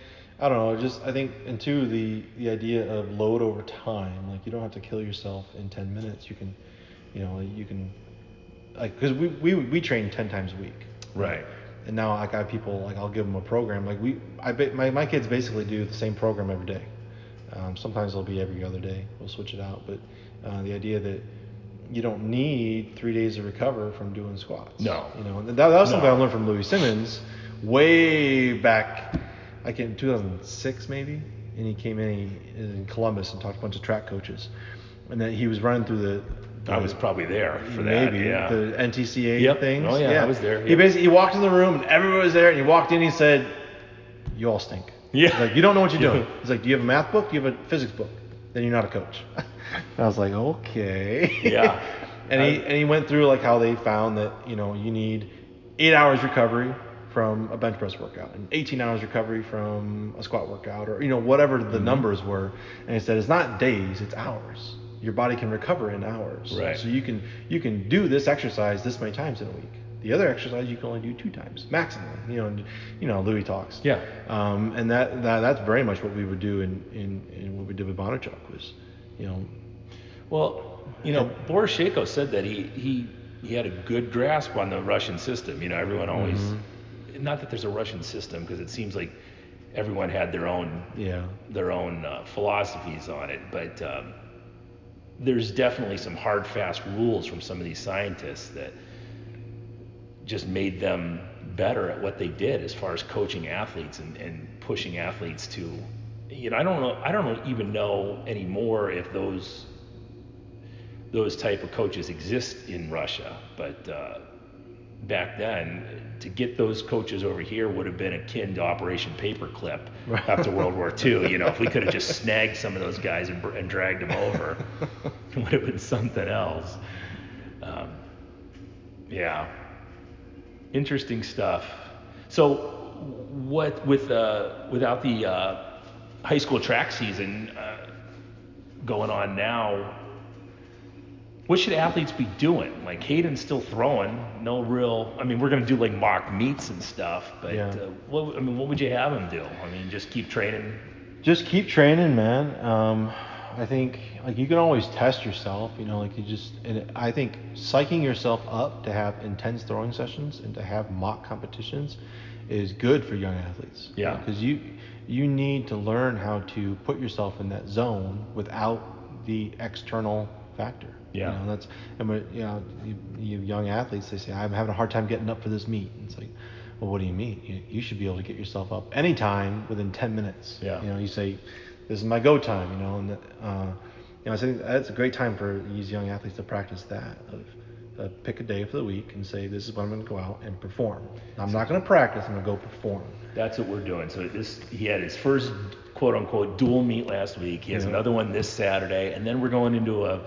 I don't know, I think, and two, the idea of load over time, like you don't have to kill yourself in 10 minutes. You can, like, because we train 10 times a week. Right. And now I got people, like, I'll give them a program. Like my kids basically do the same program every day. Sometimes it'll be every other day. We'll switch it out. But the idea that you don't need 3 days to recover from doing squats. No. And that was something I learned from Louis Simmons way back, like in 2006 maybe. And he came in Columbus and talked to a bunch of track coaches. And then he was running through the I was probably there for that. Maybe yeah. the NTCA things. Oh yeah, I was there. Yep. He walked in the room and everyone was there, and he walked in and he said, "You all stink." Yeah. He's like, "You don't know what you're doing." He's like, "Do you have a math book? Do you have a physics book? Then you're not a coach." And I was like, "Okay." Yeah. and he went through like how they found that you need 8 hours recovery from a bench press workout and 18 hours recovery from a squat workout, or whatever the numbers were. And he said it's not days, it's hours. Your body can recover in hours. Right. So you can do this exercise this many times in a week. The other exercise you can only do 2 times maximum. Louis talks. Yeah. And that's very much what we would do in what we did with Bondarchuk was, Well, Boris Shako said that he had a good grasp on the Russian system. Everyone always, not that there's a Russian system, because it seems like everyone had their own philosophies on it, but there's definitely some hard, fast rules from some of these scientists that just made them better at what they did as far as coaching athletes and pushing athletes to, I don't even know anymore if those type of coaches exist in Russia, but back then, to get those coaches over here would have been akin to Operation Paperclip after World War II. If we could have just snagged some of those guys and dragged them over, it would have been something else. Yeah, interesting stuff. So, what without the high school track season going on now, what should athletes be doing? Like Hayden's still throwing, no real. I mean, we're gonna do like mock meets and stuff, but what would you have him do? I mean, just keep training. Just keep training, man. I think like you can always test yourself. And I think psyching yourself up to have intense throwing sessions and to have mock competitions is good for young athletes. Yeah. Because you need to learn how to put yourself in that zone without the external factor. Yeah. You young athletes, they say, "I'm having a hard time getting up for this meet." And it's like, well, what do you mean? You should be able to get yourself up anytime within 10 minutes. Yeah. You say, "This is my go time." I think that's a great time for these young athletes to practice that. Pick a day for the week and say, "This is when I'm going to go out and perform. I'm not going to practice. I'm going to go perform." That's what we're doing. So he had his first quote unquote dual meet last week. He has another one this Saturday, and then we're going into a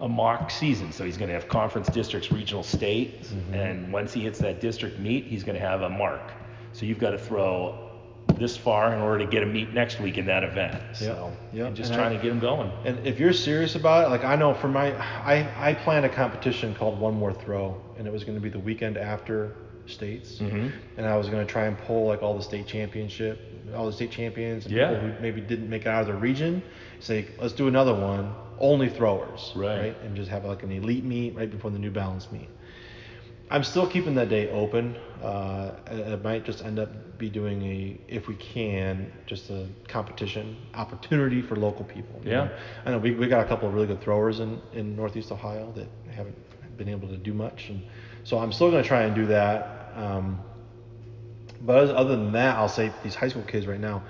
mock season. So he's going to have conference, districts, regional, state, and once he hits that district meet, he's going to have a mark. So you've got to throw this far in order to get a meet next week in that event. So just trying to get him going. And if you're serious about it, like I know for I planned a competition called One More Throw, and it was going to be the weekend after states, and I was going to try and pull like all the state champions and people who maybe didn't make it out of their region, say, let's do another one, only throwers, right? And just have like an elite meet right before the New Balance meet. I'm still keeping that day open. It might just end up be doing if we can, just a competition opportunity for local people. I know we got a couple of really good throwers in Northeast Ohio that haven't been able to do much, and so I'm still going to try and do that. But other than that, I'll say these high school kids right now,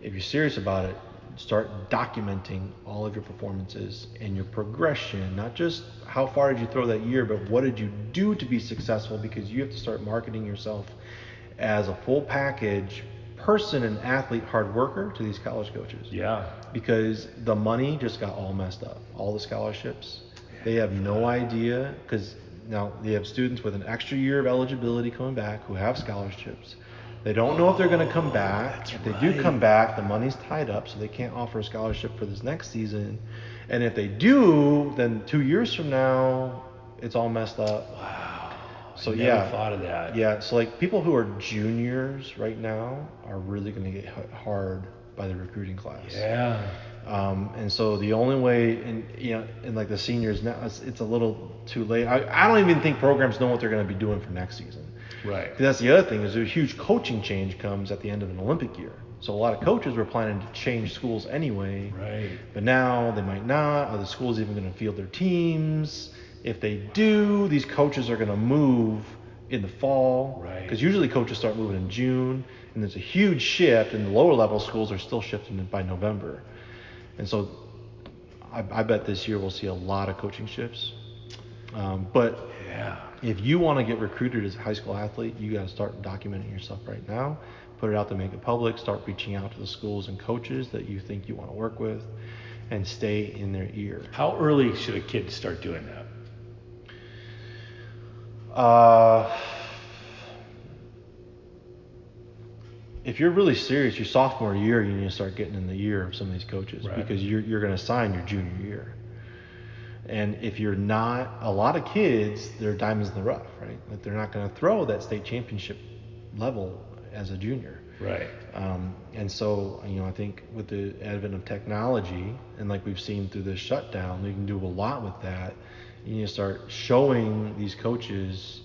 if you're serious about it, start documenting all of your performances and your progression, not just how far did you throw that year, but what did you do to be successful, because you have to start marketing yourself as a full package person and athlete, hard worker to these college coaches. Yeah. Because the money just got all messed up. All the scholarships, they have no idea, because now they have students with an extra year of eligibility coming back who have scholarships. They don't know if they're going to come back. If they do come back, the money's tied up, so they can't offer a scholarship for this next season. And if they do, then 2 years from now, it's all messed up. Wow. So I never thought of that. Yeah, so like people who are juniors right now are really going to get hit hard by the recruiting class. Yeah. And so the only way, and like the seniors now, it's a little too late. I don't even think programs know what they're going to be doing for next season. Right. 'Cause that's the other thing, is a huge coaching change comes at the end of an Olympic year. So a lot of coaches were planning to change schools anyway. Right. But now they might not. Are the schools even going to field their teams? If they do, these coaches are going to move in the fall. Right. Because usually coaches start moving in June, and there's a huge shift, and the lower level schools are still shifting by November. And so I bet this year we'll see a lot of coaching shifts. But yeah, if you want to get recruited as a high school athlete, you got to start documenting yourself right now. Put it out there, make it public. Start reaching out to the schools and coaches that you think you want to work with, and stay in their ear. How early should a kid start doing that? If you're really serious, your sophomore year, you need to start getting in the ear of some of these coaches, right, because you're going to sign your junior year. And if you're not, a lot of kids, they're diamonds in the rough, right? Like they're not going to throw that state championship level as a junior. Right. And so, I think with the advent of technology, and like we've seen through this shutdown, we can do a lot with that. You need to start showing these coaches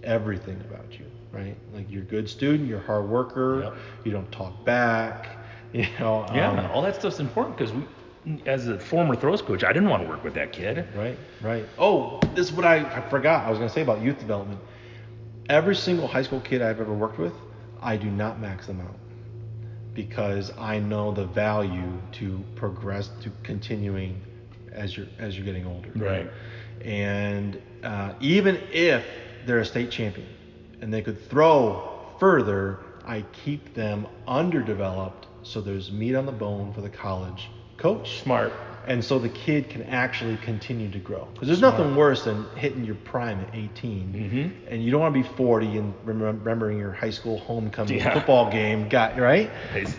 everything about you, right? Like you're a good student, you're a hard worker, yep, you don't talk back, Yeah, all that stuff's important, because as a former throws coach, I didn't want to work with that kid. Right. Oh, this is what I forgot I was going to say about youth development. Every single high school kid I've ever worked with, I do not max them out, because I know the value to progress, to continuing as you're getting older. Right. And even if they're a state champion and they could throw further, I keep them underdeveloped so there's meat on the bone for the college coach. Smart. And so the kid can actually continue to grow. Because there's nothing worse than hitting your prime at 18, and you don't want to be 40 and remembering your high school homecoming football game. Right?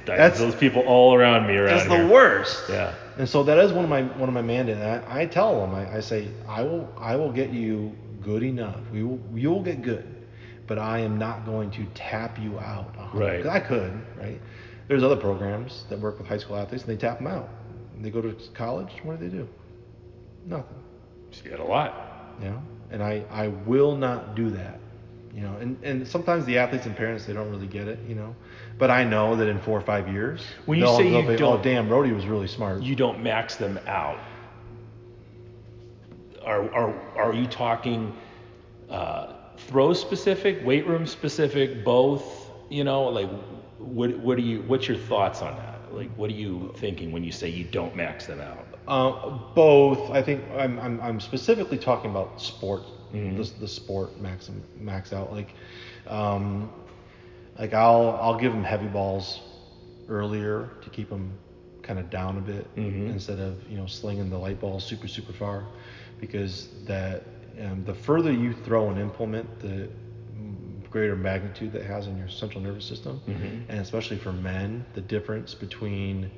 That's those people all around me around here. That's the worst. Yeah. And so that is one of my mandates. I tell them, I say, I will get you good enough. You will get good, but I am not going to tap you out. Right. 'Cause I could, right? There's other programs that work with high school athletes, and they tap them out. They go to college, what do? Nothing. See that a lot. And I will not do that. And sometimes the athletes and parents, they don't really get it, But I know that in 4 or 5 years, when you say you don't, oh damn, Rodhe was really smart. You don't max them out. Are you talking throw specific, weight room specific, both? Like what's your thoughts on that? Like, what are you thinking when you say you don't max them out? Both. I think I'm specifically talking about sport. The sport max out. Like I'll give them heavy balls earlier to keep them kind of down a bit, instead of slinging the light balls super far, because that the further you throw an implement, the greater magnitude that has in your central nervous system. And especially for men, the difference between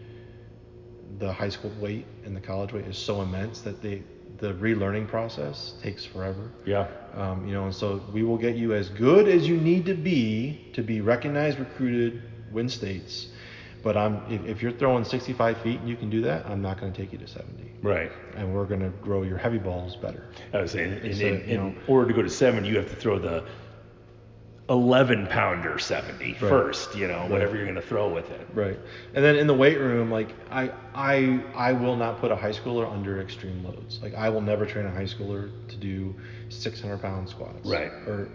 the high school weight and the college weight is so immense that the relearning process takes forever. Yeah. And so we will get you as good as you need to be recognized, recruited, win states. But if you're throwing 65 feet and you can do that, I'm not going to take you to 70. Right. And we're going to grow your heavy balls better. I was saying, in order to go to 70, you have to throw the 11-pounder 70 first, whatever you're going to throw with it. Right. And then in the weight room, like I will not put a high schooler under extreme loads. Like I will never train a high schooler to do 600-pound squats. Right. Or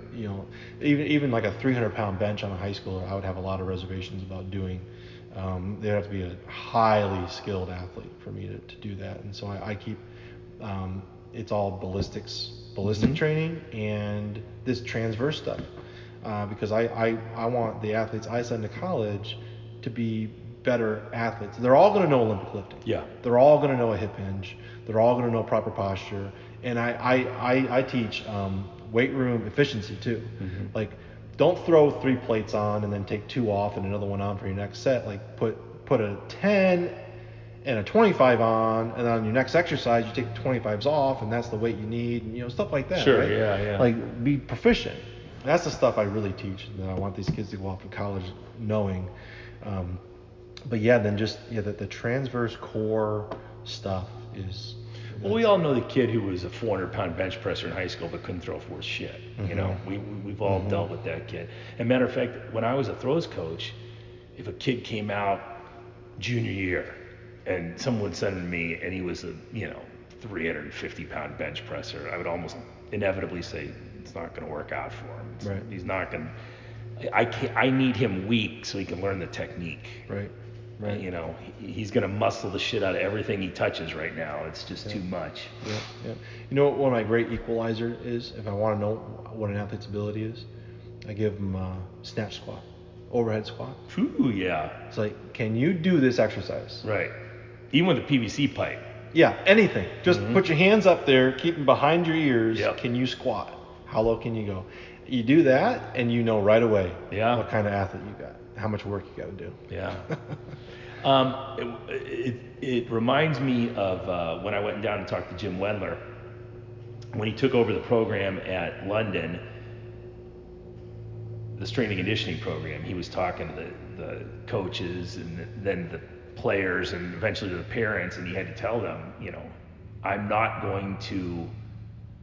even like a 300-pound bench on a high schooler, I would have a lot of reservations about doing. They'd have to be a highly skilled athlete for me to do that. And so I keep it's all ballistic training and this transverse stuff. Because I want the athletes I send to college to be better athletes. They're all going to know Olympic lifting. Yeah. They're all going to know a hip hinge. They're all going to know proper posture. And I teach weight room efficiency too. Mm-hmm. Like, don't throw 3 plates on and then take 2 off and another one on for your next set. Like, put a 10 and a 25 on, and then on your next exercise you take the 25s off, and that's the weight you need. And, stuff like that. Sure. Right? Yeah. Like, be proficient. That's the stuff I really teach that I want these kids to go off to college knowing. But yeah, then just the transverse core stuff is. Well, we all know the kid who was a 400-pound bench presser in high school but couldn't throw for shit. Mm-hmm. We've all dealt with that kid. And matter of fact, when I was a throws coach, if a kid came out junior year and someone would send me and he was a 350-pound bench presser, I would almost inevitably say, it's not going to work out for him. Right. He's not going to. I need him weak so he can learn the technique. Right. He's going to muscle the shit out of everything he touches right now. It's just too much. Yeah. You know what one of my great equalizer is? If I want to know what an athlete's ability is, I give them snatch squat, overhead squat. Ooh, yeah. It's like, can you do this exercise? Right. Even with the PVC pipe. Yeah, anything. Just put your hands up there, keep them behind your ears. Yep. Can you squat? How low can you go? You do that, and you know right away what kind of athlete you got, how much work you got to do. Yeah. It reminds me of when I went down and talked to Jim Wendler. When he took over the program at London, the strength and conditioning program, he was talking to the coaches and then the players and eventually to the parents, and he had to tell them, I'm not going to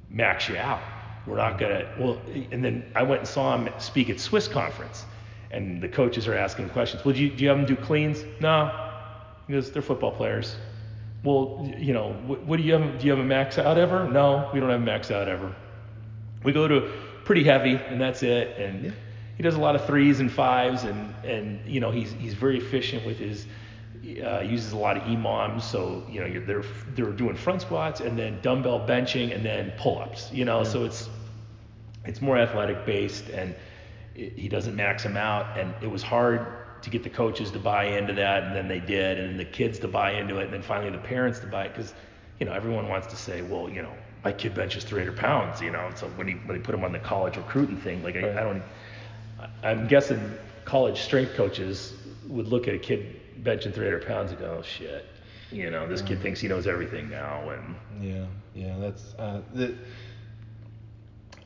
max you out. We're not going to, and then I went and saw him speak at Swiss conference, and the coaches are asking questions. Well, do you have them do cleans? No. He goes, they're football players. Well, what do you have? Do you have a max out ever? No, we don't have a max out ever. We go to pretty heavy, and that's it. And he does a lot of 3s and 5s, and he's very efficient with his. Uses a lot of EMOMs, so they're doing front squats and then dumbbell benching and then pull-ups. So it's more athletic based, and he doesn't max them out. And it was hard to get the coaches to buy into that, and then they did, and then the kids to buy into it, and then finally the parents to buy it, because everyone wants to say, well, my kid benches 300 pounds. So when they put him on the college recruiting thing, like I'm guessing college strength coaches would look at a kid benching 300 pounds and go, oh, shit, this kid thinks he knows everything now. And that's the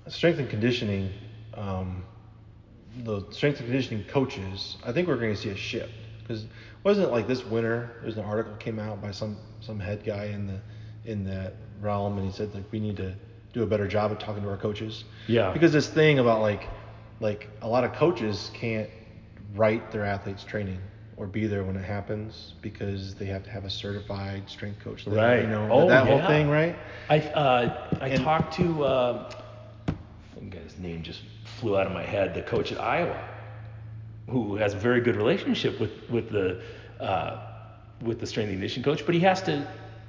strength and conditioning. The strength and conditioning coaches, I think we're going to see a shift, because wasn't it like this winter there's an article came out by some head guy in that realm, and he said we need to do a better job of talking to our coaches. Yeah. Because this thing about like a lot of coaches can't write their athletes training or be there when it happens because they have to have a certified strength coach. Right. That whole thing, right? I talked to, his name just flew out of my head, the coach at Iowa, who has a very good relationship with the strength and conditioning coach, but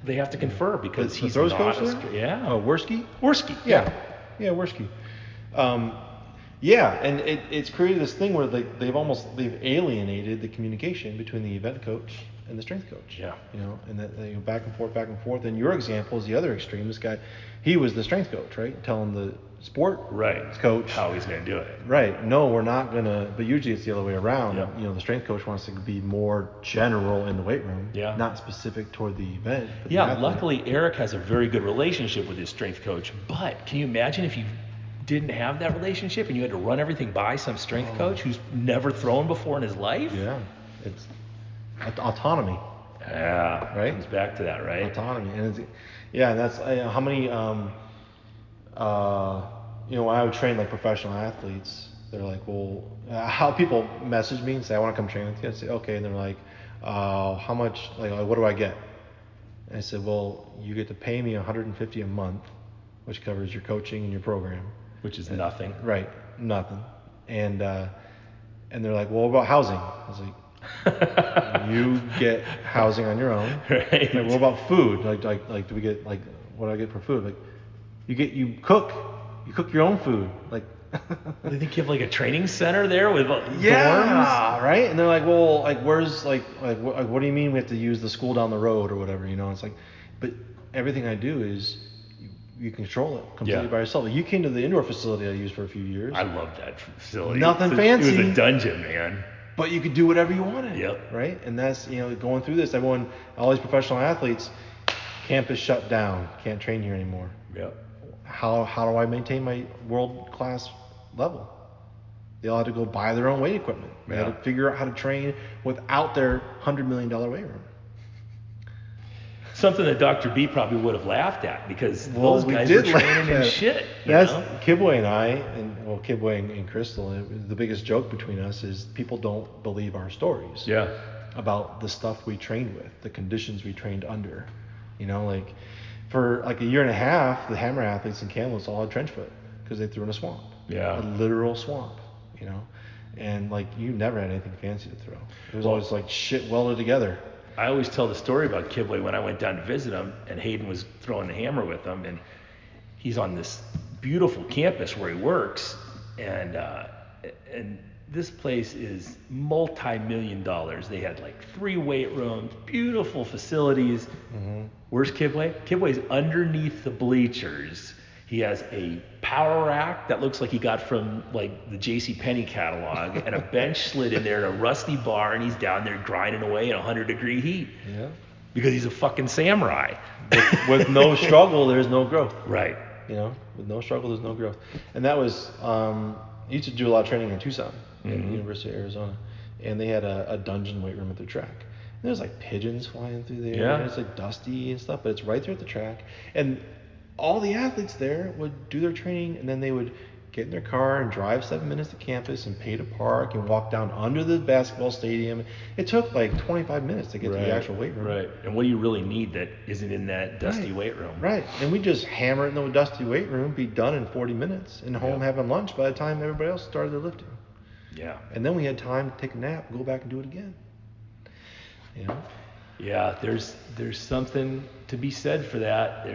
they have to confer because he's throws not coach a, yeah. Oh, Worski? Worski. Yeah, Worski. And it's created this thing where they've alienated the communication between the event coach and the strength coach. Yeah. And that they go back and forth. And your example is the other extreme. This guy, he was the strength coach, right? Telling the sport coach how he's going to do it. Right. No, we're not going to. But usually it's the other way around. Yeah. The strength coach wants to be more general in the weight room, not specific toward the event. Luckily Eric has a very good relationship with his strength coach. But can you imagine if you didn't have that relationship and you had to run everything by some strength coach who's never thrown before in his life? Yeah. It's autonomy. Yeah. Right? It comes back to that, right? Autonomy. And that's how many when I would train like professional athletes, they're like, well, how people message me and say, I want to come train with you. I say, okay. And they're like, how much, like, what do I get? And I said, well, you get to pay me $150 a month, which covers your coaching and your program. Which is nothing. Right, nothing. And they're like, well, what about housing? I was like, you get housing on your own. Right. Like, what about food? Like, do we get, like, what do I get for food? Like, you cook your own food. Like, They think you have like a training center there with yeah, dorms? right. And they're like, well, like, where's what do you mean we have to use the school down the road or whatever? You know, it's like, but everything I do is you control it completely by yourself. Like, you came to the indoor facility I used for a few years. I loved that facility. Nothing fancy. It was a dungeon, man. But you could do whatever you wanted. Yep. Right? And that's, going through this, all these professional athletes, campus shut down, can't train here anymore. Yep. How do I maintain my world-class level? They all had to go buy their own weight equipment. They had to figure out how to train without their $100 million weight room. Something that Dr. B probably would have laughed at, because those guys were training in shit. That's Kibwe and I, Kibwe and Crystal. The biggest joke between us is people don't believe our stories. Yeah. About the stuff we trained with, the conditions we trained under. Like for like a year and a half, the hammer athletes in Kamloops all had trench foot because they threw in a swamp. Yeah. A literal swamp. And like you never had anything fancy to throw. It was always like shit welded together. I always tell the story about Kibwe when I went down to visit him, and Hayden was throwing the hammer with him, and he's on this beautiful campus where he works, and this place is multi-million dollars. They had like 3 weight rooms, beautiful facilities. Mm-hmm. Where's Kibwe? Kibwe's underneath the bleachers. He has a power rack that looks like he got from like the JCPenney catalog, and a bench slid in there and a rusty bar, and he's down there grinding away in 100-degree heat. Yeah. Because he's a fucking samurai. With no struggle, there's no growth. Right. With no struggle, there's no growth. And that was, I used to do a lot of training in Tucson, at the University of Arizona, and they had a dungeon weight room at their track. And there's like pigeons flying through the air, and it's like dusty and stuff, but it's right there at the track. And all the athletes there would do their training, and then they would get in their car and drive 7 minutes to campus and pay to park and walk down under the basketball stadium. It took like 25 minutes to get to the actual weight room. Right. And what do you really need that isn't in that dusty weight room? Right. And we just hammer it in the dusty weight room, be done in 40 minutes, and home having lunch by the time everybody else started their lifting. Yeah. And then we had time to take a nap and go back and do it again. Yeah, there's something to be said for that.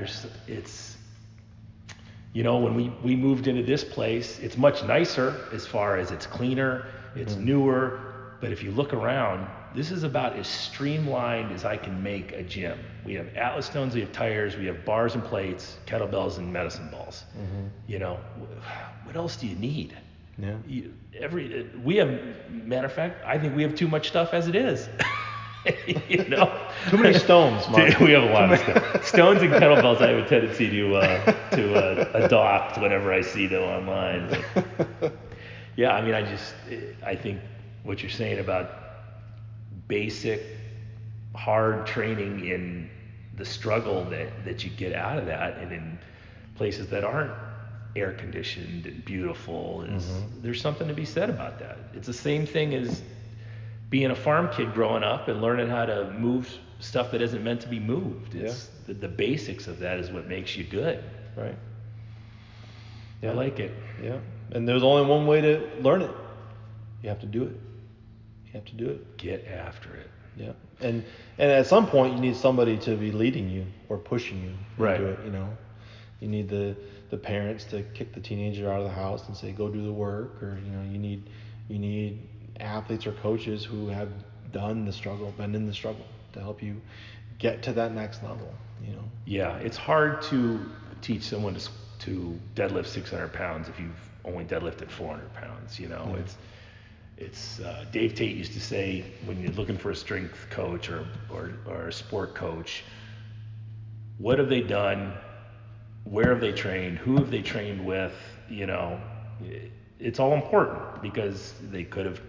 When we moved into this place, it's much nicer as far as it's cleaner, it's newer, but if you look around, this is about as streamlined as I can make a gym. We have Atlas stones, we have tires, we have bars and plates, kettlebells and medicine balls. What else do you need? Yeah. Matter of fact, I think we have too much stuff as it is. Too many stones, Mark. We have a lot of stones. Stones and kettlebells I have a tendency to adopt whenever I see them online. But, I think what you're saying about basic hard training in the struggle that you get out of that, and in places that aren't air conditioned and beautiful, there's something to be said about that. It's the same thing as being a farm kid growing up and learning how to move stuff that isn't meant to be moved. It's the basics of that is what makes you good. Right. I like it. Yeah. And there's only one way to learn it. You have to do it. Get after it. Yeah. And at some point you need somebody to be leading you or pushing you to do it, You need the parents to kick the teenager out of the house and say, go do the work, or you need athletes or coaches who have done the struggle, been in the struggle, to help you get to that next level. Yeah, it's hard to teach someone to deadlift 600 pounds if you've only deadlifted 400 pounds. It's Dave Tate used to say, when you're looking for a strength coach or a sport coach, what have they done? Where have they trained? Who have they trained with? It's all important, because they could have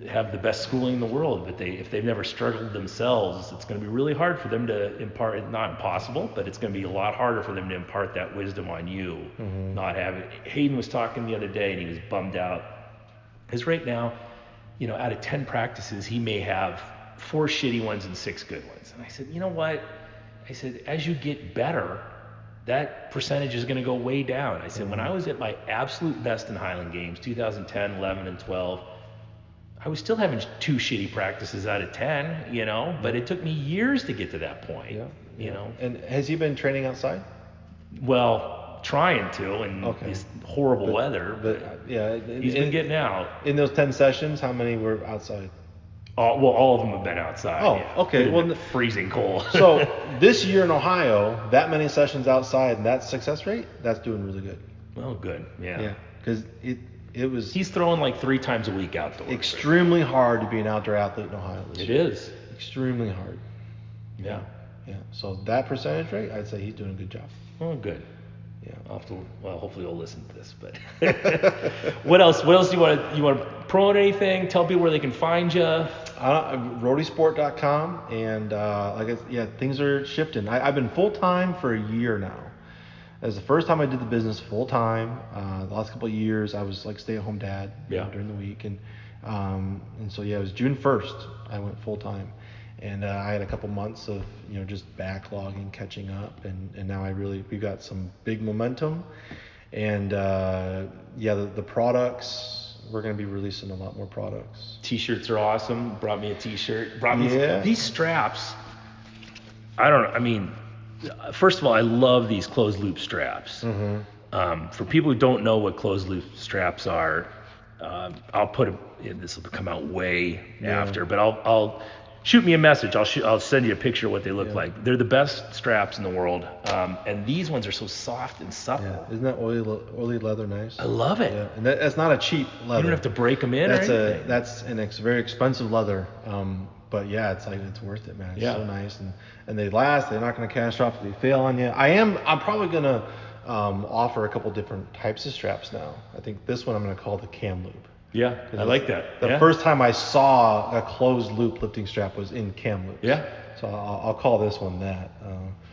have the best schooling in the world, but if they've never struggled themselves, it's going to be really hard for them to impart. Not impossible, but it's going to be a lot harder for them to impart that wisdom on you. Not having. Hayden was talking the other day, and he was bummed out because right now, out of 10 practices, he may have 4 shitty ones and 6 good ones. And I said, you know what? I said, as you get better, that percentage is going to go way down. I said, when I was at my absolute best in Highland Games, 2010, 11, and 12, I was still having 2 shitty practices out of 10, but it took me years to get to that point, And has he been training outside? Well, trying to in this horrible weather, but he's been getting out. In those 10 sessions, how many were outside? All of them have been outside. Oh, okay. Well, freezing cold. So this year in Ohio, that many sessions outside and that success rate, that's doing really good. Well, good. Yeah. Yeah, because it was. He's throwing like 3 times a week outdoors. Extremely hard to be an outdoor athlete in Ohio this year. It is. Extremely hard. Yeah. Yeah. So that percentage rate, I'd say he's doing a good job. Oh, good. Yeah. Hopefully he'll listen to this. But what else? What else do you want to promote anything? Tell people where they can find you. Rodhesport.com, and things are shifting. I've been full time for a year now. That's the first time I did the business full time. The last couple of years I was like stay-at-home dad during the week, and so it was June 1st I went full time, and I had a couple months of just backlogging, catching up, and now we've got some big momentum, and the products. We're going to be releasing a lot more products. T-shirts are awesome. Brought me a T-shirt. These straps. First of all, I love these closed loop straps. For people who don't know what closed loop straps are, I'll put this will come out way after, but I'll shoot me a message. I'll send you a picture of what they look like. They're the best straps in the world, and these ones are so soft and supple. Yeah. Isn't that oily leather nice? I love it. Yeah. And that's not a cheap leather. You don't have to break them in. That's a very expensive leather. But it's worth it, man. It's so nice, and they last. They're not going to catastrophe if they fail on you. I'm probably going to offer a couple different types of straps now. I think this one I'm going to call the cam loop. Yeah, I like that. The first time I saw a closed loop lifting strap was in cam loops. Yeah. So I'll call this one that.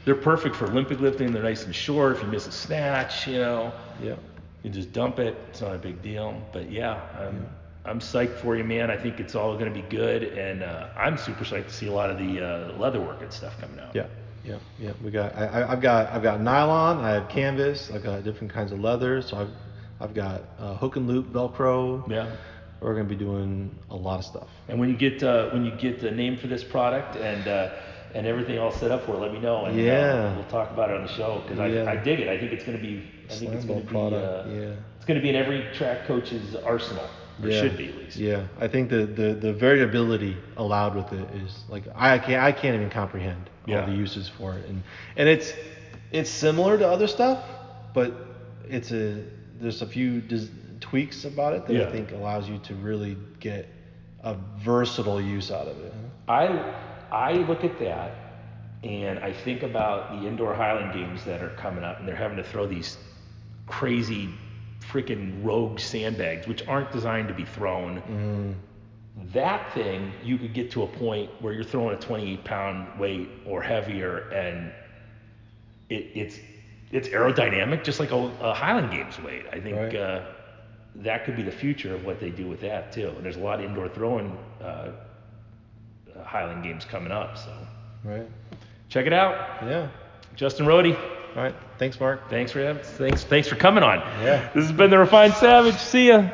They're perfect for Olympic lifting. They're nice and short. If you miss a snatch, Yeah. you just dump it. It's not a big deal. But I'm psyched for you, man. I think it's all going to be good, and I'm super psyched to see a lot of the leather work and stuff coming out. Yeah. We got. I've got nylon. I have canvas. I've got different kinds of leather. So I've got hook and loop Velcro. Yeah. We're going to be doing a lot of stuff. And when you get the name for this product and everything all set up for it, let me know, and we'll talk about it on the show, because I dig it. I think it's going to be. It's going to be in every track coach's arsenal. Or should be, at least. Yeah, I think the variability allowed with it is like I can't even comprehend all the uses for it, and it's similar to other stuff, but there's a few tweaks about it that I think allows you to really get a versatile use out of it. I look at that and I think about the indoor Highland Games that are coming up, and they're having to throw these crazy freaking rogue sandbags, which aren't designed to be thrown. That thing, you could get to a point where you're throwing a 28-pound weight or heavier, and it's aerodynamic, just like a Highland Games weight. I think that could be the future of what they do with that too. And there's a lot of indoor throwing Highland Games coming up, so check it out. Yeah. Justin Rodhe. All right. Thanks, Mark. Thanks for coming on. Yeah. This has been the Refined Savage. See ya.